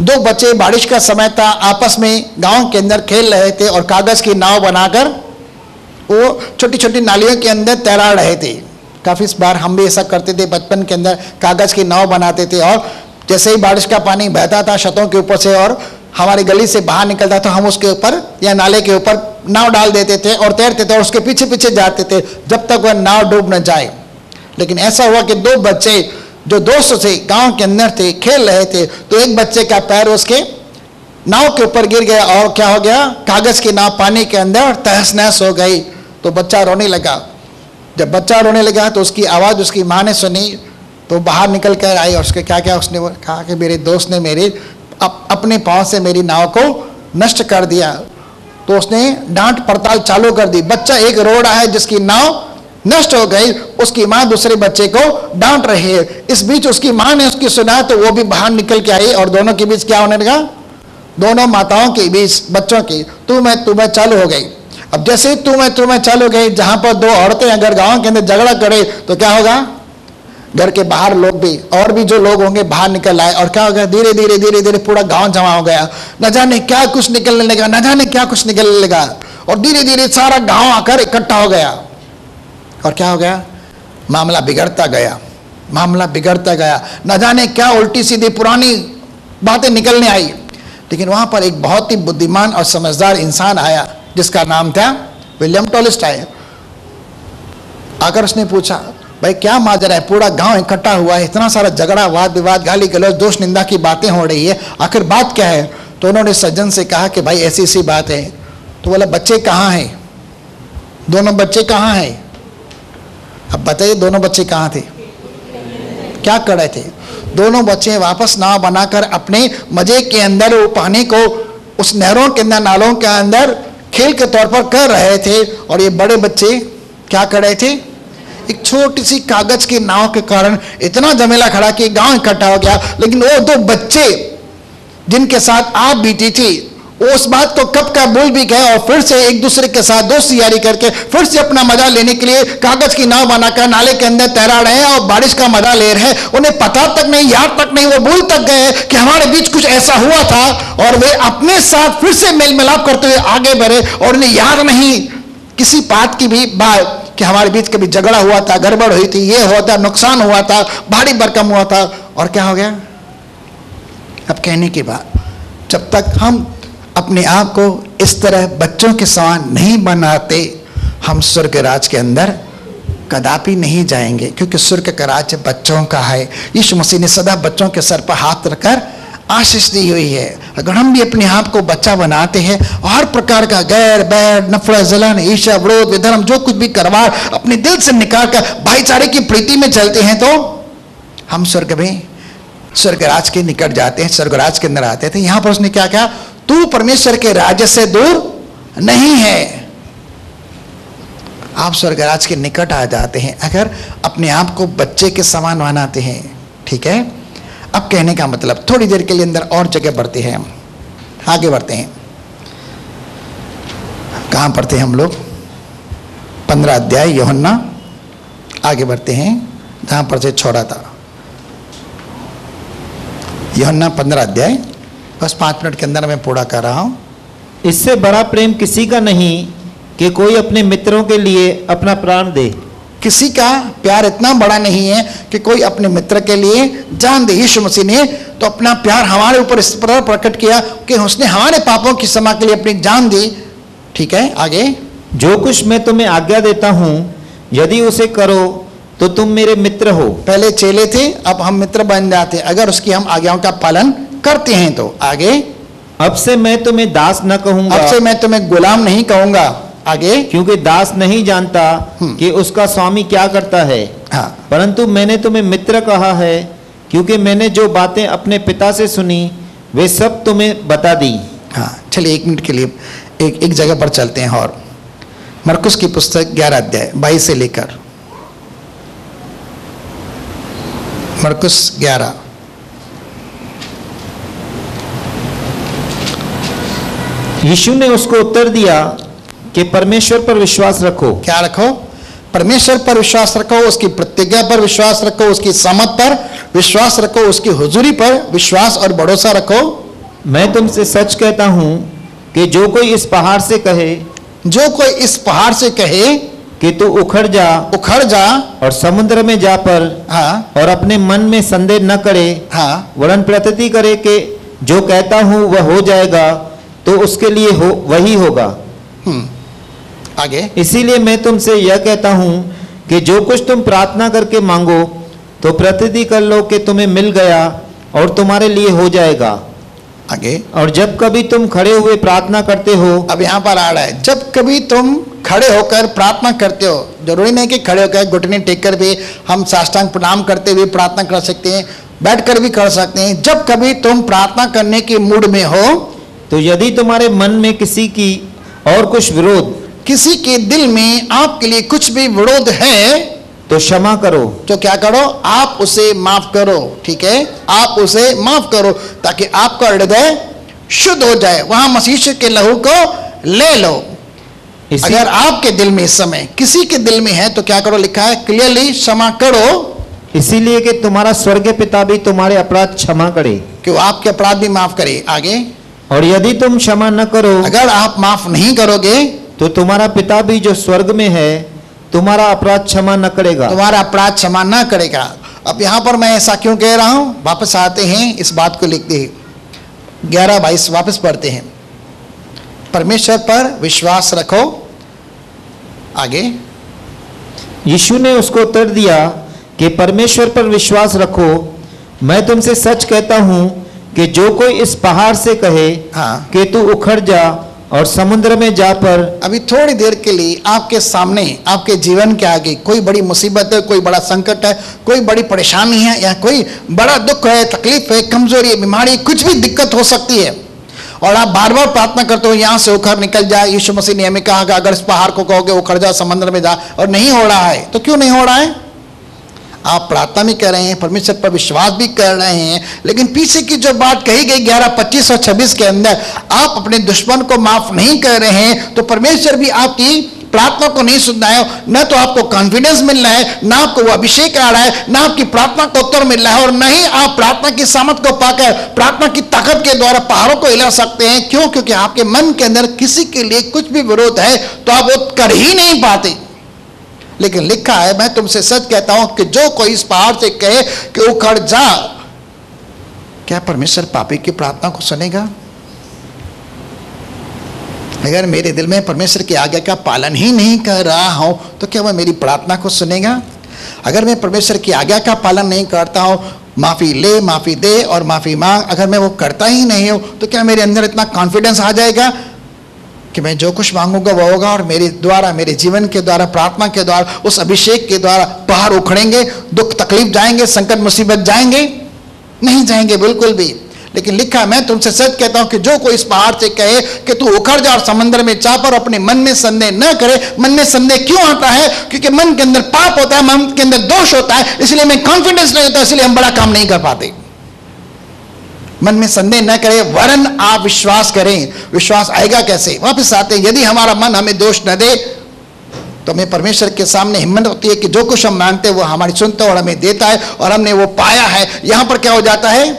2 बच्चे, बारिश का समय था, आपस में गाँव के अंदर खेल रहे थे और कागज़ की नाव बनाकर वो छोटी छोटी नालियों के अंदर तैरा रहे थे। काफ़ी बार हम भी ऐसा करते थे बचपन के अंदर, कागज़ की नाव बनाते थे और जैसे ही बारिश का पानी बहता था छतों के ऊपर से और हमारी गली से बाहर निकलता था, हम उसके ऊपर या नाले के ऊपर नाव डाल देते थे और तैरते थे और उसके पीछे पीछे जाते थे जब तक वह नाव डूब न जाए। लेकिन ऐसा हुआ कि 2 बच्चे जो दोस्त थे गांव के अंदर थे, खेल रहे थे, तो एक बच्चे का पैर उसके नाव के ऊपर गिर गया और क्या हो गया? कागज़ की नाव पानी के अंदर तहस नहस हो गई। तो बच्चा रोने लगा। जब बच्चा रोने लगा तो उसकी आवाज़ उसकी माँ ने सुनी, तो बाहर निकल कर आई और उसके क्या क्या उसने कहा कि मेरे दोस्त ने मेरे अपने पाँव से मेरी नाव को नष्ट कर दिया। तो उसने डांट पड़ताल चालू कर दी। बच्चा एक रो रहा है जिसकी नाव नष्ट हो गई, उसकी माँ दूसरे बच्चे को डांट रही है। इस बीच उसकी माँ ने उसकी सुना तो वो भी बाहर निकल के आई और दोनों के बीच क्या होने लगा? दोनों माताओं के बीच, बच्चों की तू मैं चालू हो गई। अब जैसे तू मैं चालू हो गई, जहां पर 2 औरतें अगर गांव के अंदर झगड़ा करे तो क्या होगा? घर के बाहर लोग भी और भी जो लोग होंगे बाहर निकल आए और क्या होगा? धीरे धीरे धीरे धीरे पूरा गांव जमा हो गया। न जाने क्या कुछ निकलने लगा, न जाने क्या कुछ निकलने लगा और धीरे धीरे सारा गांव आकर इकट्ठा हो गया। और क्या हो गया? मामला बिगड़ता गया, मामला बिगड़ता गया। न जाने क्या उल्टी सीधी पुरानी बातें निकलने आई। लेकिन वहां पर एक बहुत ही बुद्धिमान और समझदार इंसान आया जिसका नाम था विलियम टॉलस्टॉय। आकर उसने पूछा, भाई क्या माजरा है? पूरा गांव इकट्ठा हुआ है, इतना सारा झगड़ा, वाद विवाद, गाली गलौज, दोष निंदा की बातें हो रही है, आखिर बात क्या है? तो उन्होंने सज्जन से कहा कि भाई ऐसी सी बात है। तो बोला बच्चे कहाँ हैं? दोनों बच्चे कहाँ हैं? अब बताइए दोनों बच्चे कहाँ थे? क्या कर रहे थे? दोनों बच्चे वापस नाव बनाकर अपने मजे के अंदर वो पानी को उस नहरों के अंदर, नालों के अंदर खेल के तौर पर कर रहे थे। और ये बड़े बच्चे क्या कर रहे थे? एक छोटी सी कागज की नाव के कारण इतना झमेला खड़ा कि गांव इकट्ठा हो गया। लेकिन वो 2 बच्चे जिनके साथ आप बीती थी वो उस बात को कब का भूल भी गए और फिर से एक दूसरे के साथ दोस्ती यारी करके फिर से अपना मजा लेने के लिए कागज की नाव बनाकर नाले के अंदर तैरा रहे हैं और बारिश का मजा ले रहे हैं। उन्हें पता तक नहीं, याद तक नहीं, वो भूल तक गए कि हमारे बीच कुछ ऐसा हुआ था। और वे अपने साथ फिर से मेल मिलाप करते हुए आगे बढ़े और उन्हें याद नहीं किसी बात की भी बात कि हमारे बीच कभी झगड़ा हुआ था, गड़बड़ हुई थी, ये हुआ था, नुकसान हुआ था, भारी भरकम हुआ था। और क्या हो गया? अब कहने की बात, जब तक हम अपने आप को इस तरह बच्चों के समान नहीं बनाते, हम स्वर्ग राज के अंदर कदापि नहीं जाएंगे। क्योंकि स्वर्ग का राज्य बच्चों का है। यीशु मसीह ने सदा बच्चों के सर पर हाथ रखकर आशीष दी हुई है। अगर हम भी अपने आप को बच्चा बनाते हैं, हर प्रकार का गैर बैर नफरत जलन ईर्ष्या विरोध विधर्म जो कुछ भी करवार अपने दिल से निकाल कर भाईचारे की प्रीति में चलते हैं, तो हम स्वर्ग में स्वर्गराज के निकट जाते हैं, स्वर्गराज के अंदर आते थे। यहां पर उसने क्या कहा, तू परमेश्वर के राज्य से दूर नहीं है। आप स्वर्गराज के निकट आ जाते हैं अगर अपने आप को बच्चे के समान बनाते हैं। ठीक है, अब कहने का मतलब थोड़ी देर के लिए अंदर और जगह बढ़ते हैं, हम आगे बढ़ते हैं। कहां पढ़ते हैं हम लोग? 15 अध्याय यूहन्ना, आगे बढ़ते हैं जहां पर से छोड़ा था। यूहन्ना 15 अध्याय, बस 5 मिनट के अंदर मैं पूरा कर रहा हूं। इससे बड़ा प्रेम किसी का नहीं कि कोई अपने मित्रों के लिए अपना प्राण दे। किसी का प्यार इतना बड़ा नहीं है कि कोई अपने मित्र के लिए जान दे। यीशु मसीह ने तो अपना प्यार हमारे ऊपर इस प्रकार प्रकट किया कि उसने हमारे पापों की क्षमा के लिए अपनी जान दी। ठीक है, आगे। जो कुछ मैं तुम्हें आज्ञा देता हूं, यदि उसे करो तो तुम मेरे मित्र हो। पहले चेले थे, अब हम मित्र बन जाते हैं अगर उसकी हम आज्ञाओं का पालन करते हैं तो। आगे। अब से मैं तुम्हें दास न कहूंगा, अब से मैं तुम्हें गुलाम नहीं कहूंगा। आगे। क्योंकि दास नहीं जानता कि उसका स्वामी क्या करता है। हाँ। परंतु मैंने तुम्हें मित्र कहा है, क्योंकि मैंने जो बातें अपने पिता से सुनी वे सब तुम्हें बता दी। हाँ, चलिए 1 मिनट के लिए एक जगह पर चलते हैं। और मरकुस की पुस्तक 11 अध्याय 22 से लेकर मरकुस 11। यीशु ने उसको उत्तर दिया कि परमेश्वर पर विश्वास रखो। क्या रखो? परमेश्वर पर विश्वास रखो, उसकी प्रतिज्ञा पर विश्वास रखो, उसकी समझ पर विश्वास रखो, उसकी हुजूरी पर विश्वास और भरोसा रखो। मैं तुमसे सच कहता हूं कि जो कोई इस पहाड़ से कहे, जो कोई इस पहाड़ से कहे कि तू उखड़ जा और समुद्र में जा पर, हाँ, और अपने मन में संदेह न करे, हाँ, वरन प्रतिति करे कि जो कहता हूं वह हो जाएगा, तो उसके लिए वही होगा। आगे। इसीलिए मैं तुमसे यह कहता हूं कि जो कुछ तुम प्रार्थना करके मांगो तो प्रतिति कर लो कि तुम्हें मिल गया और तुम्हारे लिए हो जाएगा। आगे। और जब कभी तुम खड़े हुए प्रार्थना करते हो, अब यहाँ पर आ रहा है, जब कभी तुम खड़े होकर प्रार्थना करते हो, जरूरी नहीं कि खड़े होकर घुटने टेक कर भी हम साष्टांग प्रणाम करते हुए प्रार्थना कर सकते हैं, बैठकर भी कर सकते हैं। जब कभी तुम प्रार्थना करने के मूड में हो, तो यदि तुम्हारे मन में किसी की और कुछ विरोध, किसी के दिल में आपके लिए कुछ भी विरोध है, तो क्षमा करो। तो क्या करो? आप उसे माफ करो। ठीक है, आप उसे माफ करो ताकि आपका हृदय शुद्ध हो जाए, वहां मसीह के लहू को ले लो। अगर आपके दिल में इस समय किसी के दिल में है तो क्या करो? लिखा है क्लियरली, क्षमा करो, इसीलिए कि तुम्हारा स्वर्गीय पिता भी तुम्हारे अपराध क्षमा करे, कि वो आपके अपराध भी माफ करे। आगे। और यदि तुम क्षमा न करो, अगर आप माफ नहीं करोगे, तो तुम्हारा पिता भी जो स्वर्ग में है तुम्हारा अपराध क्षमा न करेगा, तुम्हारा अपराध क्षमा न करेगा। अब यहां पर मैं ऐसा क्यों कह रहा हूं? वापस आते हैं, इस बात को लिखते हैं 11:22 वापस पढ़ते हैं। परमेश्वर पर विश्वास रखो। आगे। यीशु ने उसको उत्तर दिया कि परमेश्वर पर विश्वास रखो। मैं तुमसे सच कहता हूं कि जो कोई इस पहाड़ से कहे, हाँ, कि तू उखड़ जा और समुद्र में जा पर। अभी थोड़ी देर के लिए आपके सामने, आपके जीवन के आगे कोई बड़ी मुसीबत है, कोई बड़ा संकट है, कोई बड़ी परेशानी है, या कोई बड़ा दुख है, तकलीफ है, कमजोरी, बीमारी, कुछ भी दिक्कत हो सकती है, और आप बार बार प्रार्थना करते हो यहां से उखड़ निकल जाए। यीशु मसीह ने हमें कहा कि अगर इस पहाड़ को कहोगे उखड़ जा, समुद्र में जा, और नहीं हो रहा है, तो क्यों नहीं हो रहा है? आप प्रार्थना भी कर रहे हैं, परमेश्वर पर विश्वास भी कर रहे हैं, लेकिन पीछे की जो बात कही गई 11:25 और 26 के अंदर, आप अपने दुश्मन को माफ नहीं कर रहे हैं, तो परमेश्वर भी आपकी प्रार्थना को नहीं सुन रहा है। न तो आपको कॉन्फिडेंस मिल रहा है, ना आपको वो अभिषेक आ रहा है, ना आपकी प्रार्थना को उत्तर मिल रहा है, और नहीं आप प्रार्थना की सामर्थ को पाकर प्रार्थना की ताकत के द्वारा पहाड़ों को हिला सकते हैं। क्यों? क्योंकि आपके मन के अंदर किसी के लिए कुछ भी विरोध है तो आप वो कर ही नहीं पाते। लेकिन लिखा है, मैं तुमसे सच कहता हूं कि जो कोई इस पहाड़ से कहे कि उखड़ जा, क्या परमेश्वर पापी की प्रार्थना को सुनेगा? अगर मेरे दिल में परमेश्वर की आज्ञा का पालन ही नहीं कर रहा हूं तो क्या वह मेरी प्रार्थना को सुनेगा? अगर मैं परमेश्वर की आज्ञा का पालन नहीं करता हूं, माफ़ी ले, माफ़ी दे और माफ़ी मांग। अगर मैं वो करता ही नहीं हूँ तो क्या मेरे अंदर इतना कॉन्फिडेंस आ जाएगा कि मैं जो कुछ मांगूंगा वो होगा, और मेरे द्वारा, मेरे जीवन के द्वारा, प्रार्थना के द्वारा, उस अभिषेक के द्वारा पहाड़ उखड़ेंगे, दुख तकलीफ जाएंगे, संकट मुसीबत जाएंगे? नहीं जाएंगे बिल्कुल भी। लेकिन लिखा, मैं तुमसे सच कहता हूं कि जो कोई इस पहाड़ से कहे कि तू उखड़ जा और समंदर में जा पर, अपने मन में संदेह न करे। मन में संदेह क्यों आता है? क्योंकि मन के अंदर पाप होता है, मन के अंदर दोष होता है, इसलिए मैं कॉन्फिडेंस नहीं होता, इसलिए हम बड़ा काम नहीं कर पाते। मन में संदेह न करे वरन आप विश्वास करें। विश्वास आएगा कैसे? वापस आते हैं, यदि हमारा मन हमें दोष न दे तो हमें परमेश्वर के सामने हिम्मत होती है कि जो कुछ हम मांगते हैं वो हमारी सुनता है और हमें देता है, और हमने वो पाया है। यहां पर क्या हो जाता है?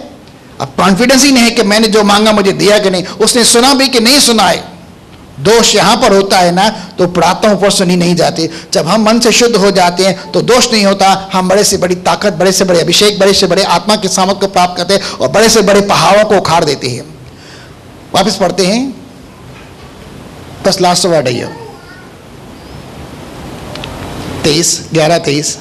अब कॉन्फिडेंस ही नहीं है कि मैंने जो मांगा मुझे दिया कि नहीं, उसने सुना भी कि नहीं सुना है। दोष यहां पर होता है ना, तो प्रार्थना ऊपर सुनी नहीं जाती। जब हम मन से शुद्ध हो जाते हैं तो दोष नहीं होता, हम बड़े से बड़ी ताकत, बड़े से बड़े अभिषेक, बड़े से बड़े आत्मा की सामर्थ को प्राप्त करते हैं और बड़े से बड़े पहाड़ों को उखाड़ देते हैं। वापस पढ़ते हैं, बस लास्ट वर्ड है 11:23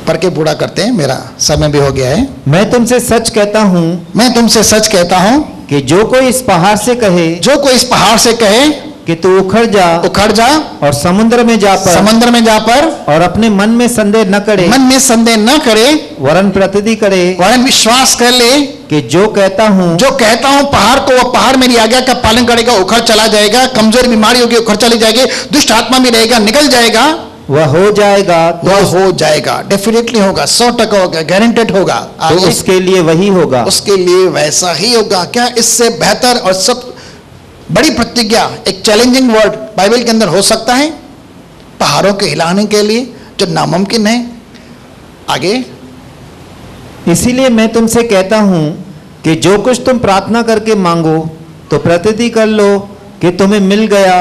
पढ़ के पूरा करते हैं, मेरा समय भी हो गया है। मैं तुमसे सच कहता हूँ, मैं तुमसे सच कहता हूं कि जो कोई इस पहाड़ से कहे, जो कोई इस पहाड़ से कहे कि तू उखड़ जा और समुद्र में जा पर, और अपने मन में संदेह न करे, वरन प्रतिदि करे, वरन विश्वास कर ले कि जो कहता हूँ पहाड़ को, वो पहाड़ मेरी आज्ञा का पालन करेगा, उखड़ चला जाएगा। कमजोर बीमारी होगी उखड़ चली जाएगी, दुष्ट आत्मा भी रहेगा निकल जाएगा, वह हो जाएगा, डेफिनेटली होगा, 100% होगा, गारंटेड होगा। तो उसके लिए वही होगा, उसके लिए वैसा ही होगा। क्या इससे बेहतर और सब बड़ी प्रतिज्ञा, एक चैलेंजिंग वर्ड बाइबल के अंदर हो सकता है पहाड़ों के हिलाने के लिए, जो नामुमकिन है? आगे, इसीलिए मैं तुमसे कहता हूं कि जो कुछ तुम प्रार्थना करके मांगो तो प्रतिति कर लो कि तुम्हें मिल गया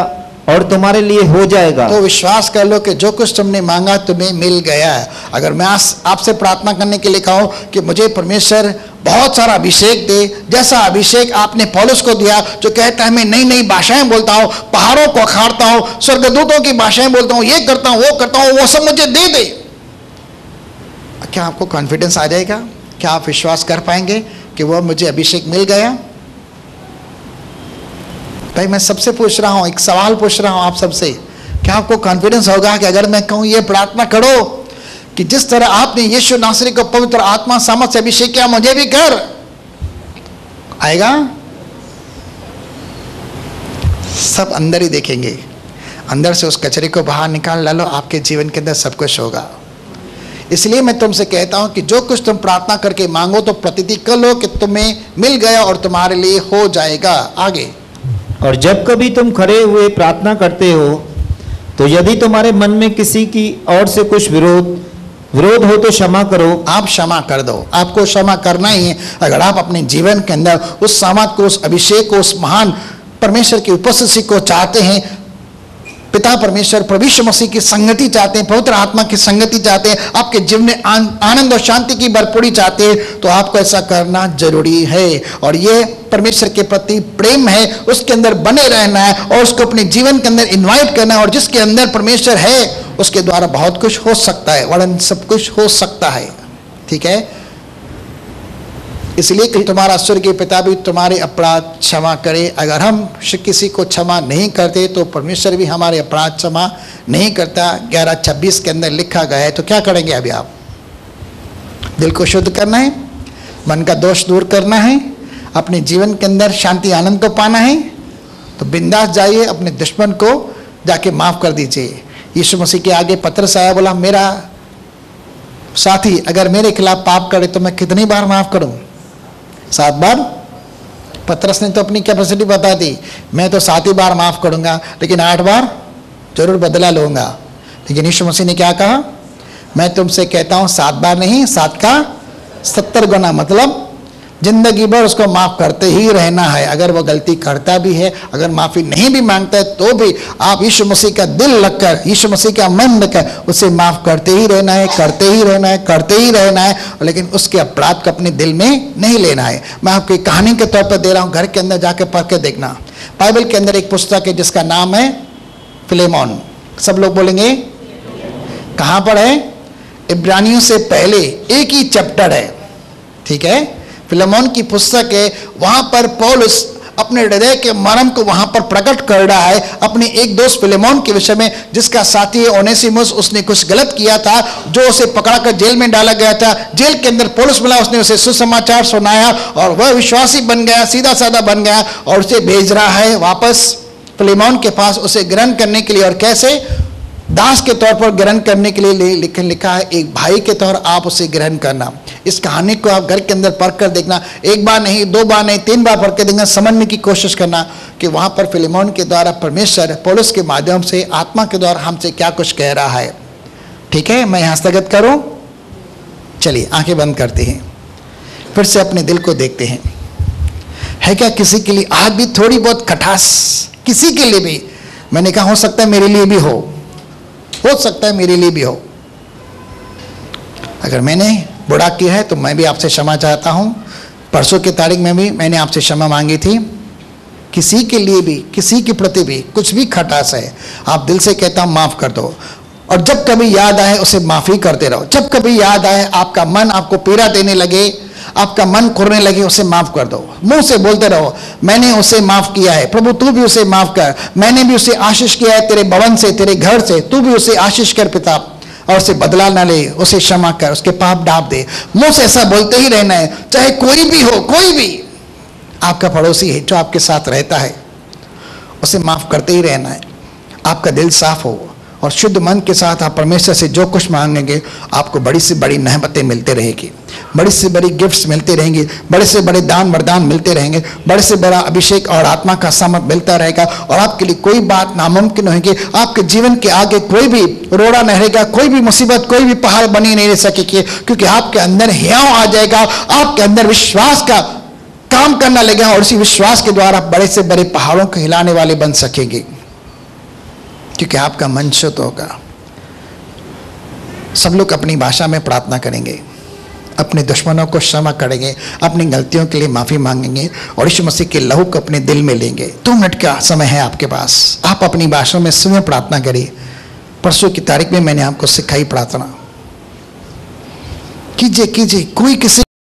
और तुम्हारे लिए हो जाएगा। तो विश्वास कर लो कि जो कुछ तुमने मांगा तुम्हें मिल गया है। अगर मैं आपसे प्रार्थना करने के लिए कहूं कि मुझे परमेश्वर बहुत सारा अभिषेक दे, जैसा अभिषेक आपने पौलुस को दिया, जो कहता है मैं नई नई भाषाएं बोलता हूं, पहाड़ों को अखाड़ता हूं, स्वर्गदूतों की भाषाएं बोलता हूं, ये करता हूं, वो करता हूं, वो सब मुझे दे दे, क्या आपको कॉन्फिडेंस आ जाएगा? क्या आप विश्वास कर पाएंगे कि वो मुझे अभिषेक मिल गया? भाई मैं सबसे पूछ रहा हूं, एक सवाल पूछ रहा हूं आप सबसे, क्या आपको कॉन्फिडेंस होगा कि अगर मैं कहूं ये प्रार्थना करो कि जिस तरह आपने यीशु नासरी को पवित्र आत्मा सामर्थ से अभिषेक किया, मुझे भी कर? आएगा? सब अंदर ही देखेंगे, अंदर से उस कचरे को बाहर निकाल डालो, आपके जीवन के अंदर सब कुछ होगा। इसलिए मैं तुमसे कहता हूं कि जो कुछ तुम प्रार्थना करके मांगो तो प्रतिति कर लो कि तुम्हें मिल गया और तुम्हारे लिए हो जाएगा। आगे, और जब कभी तुम खड़े हुए प्रार्थना करते हो तो यदि तुम्हारे मन में किसी की ओर से कुछ विरोध हो तो क्षमा करो। आप क्षमा कर दो, आपको क्षमा करना ही है। अगर आप अपने जीवन के अंदर उस सामर्थ को, उस अभिषेक को, उस महान परमेश्वर की उपस्थिति को चाहते हैं, पिता परमेश्वर प्रभु यीशु मसीह की संगति चाहते हैं, पवित्र आत्मा की संगति चाहते हैं, आपके जीवन में आनंद और शांति की भरपूरी चाहते हैं, तो आपको ऐसा करना जरूरी है। और ये परमेश्वर के प्रति प्रेम है, उसके अंदर बने रहना है और उसको अपने जीवन के अंदर इनवाइट करना है। और जिसके अंदर परमेश्वर है उसके द्वारा बहुत कुछ हो सकता है, वरन सब कुछ हो सकता है। ठीक है, इसलिए कि तुम्हारा स्वर्गीय पिता भी तुम्हारे अपराध क्षमा करे। अगर हम किसी को क्षमा नहीं करते तो परमेश्वर भी हमारे अपराध क्षमा नहीं करता। 11:26 के अंदर लिखा गया है। तो क्या करेंगे अभी आप? दिल को शुद्ध करना है, मन का दोष दूर करना है, अपने जीवन के अंदर शांति आनंद को पाना है, तो बिंदास जाइए, अपने दुश्मन को जाके माफ कर दीजिए। यीशु मसीह के आगे पतरस आया, बोला मेरा साथी अगर मेरे खिलाफ पाप करे तो मैं कितनी बार माफ करूं? 7 बार। पतरस ने तो अपनी कैपेसिटी बता दी, मैं तो 7 ही बार माफ करूंगा, लेकिन 8 बार जरूर बदला लूंगा। लेकिन यीशु मसीह ने क्या कहा? मैं तुमसे कहता हूं 7 बार नहीं, 7 का 70 गुना। मतलब जिंदगी भर उसको माफ करते ही रहना है। अगर वो गलती करता भी है, अगर माफी नहीं भी मांगता है, तो भी आप यीशु मसीह का दिल लगकर, यीशु मसीह का मन लगकर उसे माफ करते ही रहना है, करते ही रहना है, करते ही रहना है। लेकिन उसके अपराध को अपने दिल में नहीं लेना है। मैं आपको एक कहानी के तौर पर दे रहा हूं, घर के अंदर जाके पढ़ के देखना। बाइबल के अंदर एक पुस्तक है जिसका नाम है फिलेमोन। सब लोग बोलेंगे कहां पर है? इब्रानियों से पहले एक ही चैप्टर है, ठीक है, फिलेमोन की पुस्तक है। वहां पर पौलुस अपने हृदय के मर्म को वहां पर प्रकट कर रहा है अपने एक दोस्त फिलेमोन के विषय में, जिसका साथी है ओनेसिमुस। उसने कुछ गलत किया था, जो उसे पकड़कर जेल में डाला गया था। जेल के अंदर पौलुस मिला, उसने उसे सुसमाचार सुनाया और वह विश्वासी बन गया, सीधा साधा बन गया, और उसे भेज रहा है वापस फिलेमोन के पास उसे ग्रहण करने के लिए। और कैसे? दास के तौर पर ग्रहण करने के लिए लिखा है, एक भाई के तौर आप उसे ग्रहण करना। इस कहानी को आप घर के अंदर पढ़ कर देखना, एक बार नहीं, दो बार नहीं, 3 बार पढ़ कर देखना, समझने की कोशिश करना कि वहां पर फिलेमोन के द्वारा परमेश्वर पौलुस के माध्यम से आत्मा के द्वारा हमसे क्या कुछ कह रहा है। ठीक है, मैं यहां स्थगित करूं। चलिए आंखें बंद करते हैं, फिर से अपने दिल को देखते हैं। है क्या किसी के लिए आज भी थोड़ी बहुत खटास? किसी के लिए भी, मैंने कहा हो सकता है मेरे लिए भी हो सकता है मेरे लिए भी हो। अगर मैंने बुरा किया है तो मैं भी आपसे क्षमा चाहता हूं। परसों की तारीख में भी मैंने आपसे क्षमा मांगी थी। किसी के लिए भी, किसी के प्रति भी कुछ भी खटास है, आप दिल से कहता हूं माफ कर दो। और जब कभी याद आए उसे माफी करते रहो। जब कभी याद आए, आपका मन आपको पीड़ा देने लगे, आपका मन कुरने लगे, उसे माफ कर दो। मुंह से बोलते रहो, मैंने उसे माफ किया है, प्रभु तू भी उसे माफ कर। मैंने भी उसे आशीष किया है तेरे भवन से, तेरे घर से, तू भी उसे आशीष कर पिता, और उसे बदला ना ले, उसे क्षमा कर, उसके पाप ढाप दे। मुंह से ऐसा बोलते ही रहना है, चाहे कोई भी हो, कोई भी आपका पड़ोसी है जो आपके साथ रहता है, उसे माफ करते ही रहना है। आपका दिल साफ हो और शुद्ध मन के साथ आप परमेश्वर से जो कुछ मांगेंगे, आपको बड़ी से बड़ी नेमतें मिलते रहेगी, बड़ी से बड़ी गिफ्ट्स मिलते रहेंगे, बड़े से बड़े दान वरदान मिलते रहेंगे, बड़े से बड़ा अभिषेक और आत्मा का सामर्थ मिलता रहेगा। और आपके लिए कोई बात नामुमकिन होगी। आपके जीवन के आगे कोई भी रोड़ा नहीं रहेगा, कोई भी मुसीबत, कोई भी पहाड़ बनी नहीं रह सकेगी, क्योंकि आपके अंदर हियाव आ जाएगा, आपके अंदर विश्वास का काम करना लगेगा, और उसी विश्वास के द्वारा बड़े से बड़े पहाड़ों को हिलाने वाले बन सकेंगे, क्योंकि आपका मन शुद्ध होगा। सब लोग अपनी भाषा में प्रार्थना करेंगे, अपने दुश्मनों को क्षमा करेंगे, अपनी गलतियों के लिए माफी मांगेंगे, और यीशु मसीह के लहू को अपने दिल में लेंगे। 2 मिनट का समय है आपके पास, आप अपनी भाषा में स्वयं प्रार्थना करिए। परसों की तारीख में मैंने आपको सिखाई प्रार्थना। कीजिए, कोई किसी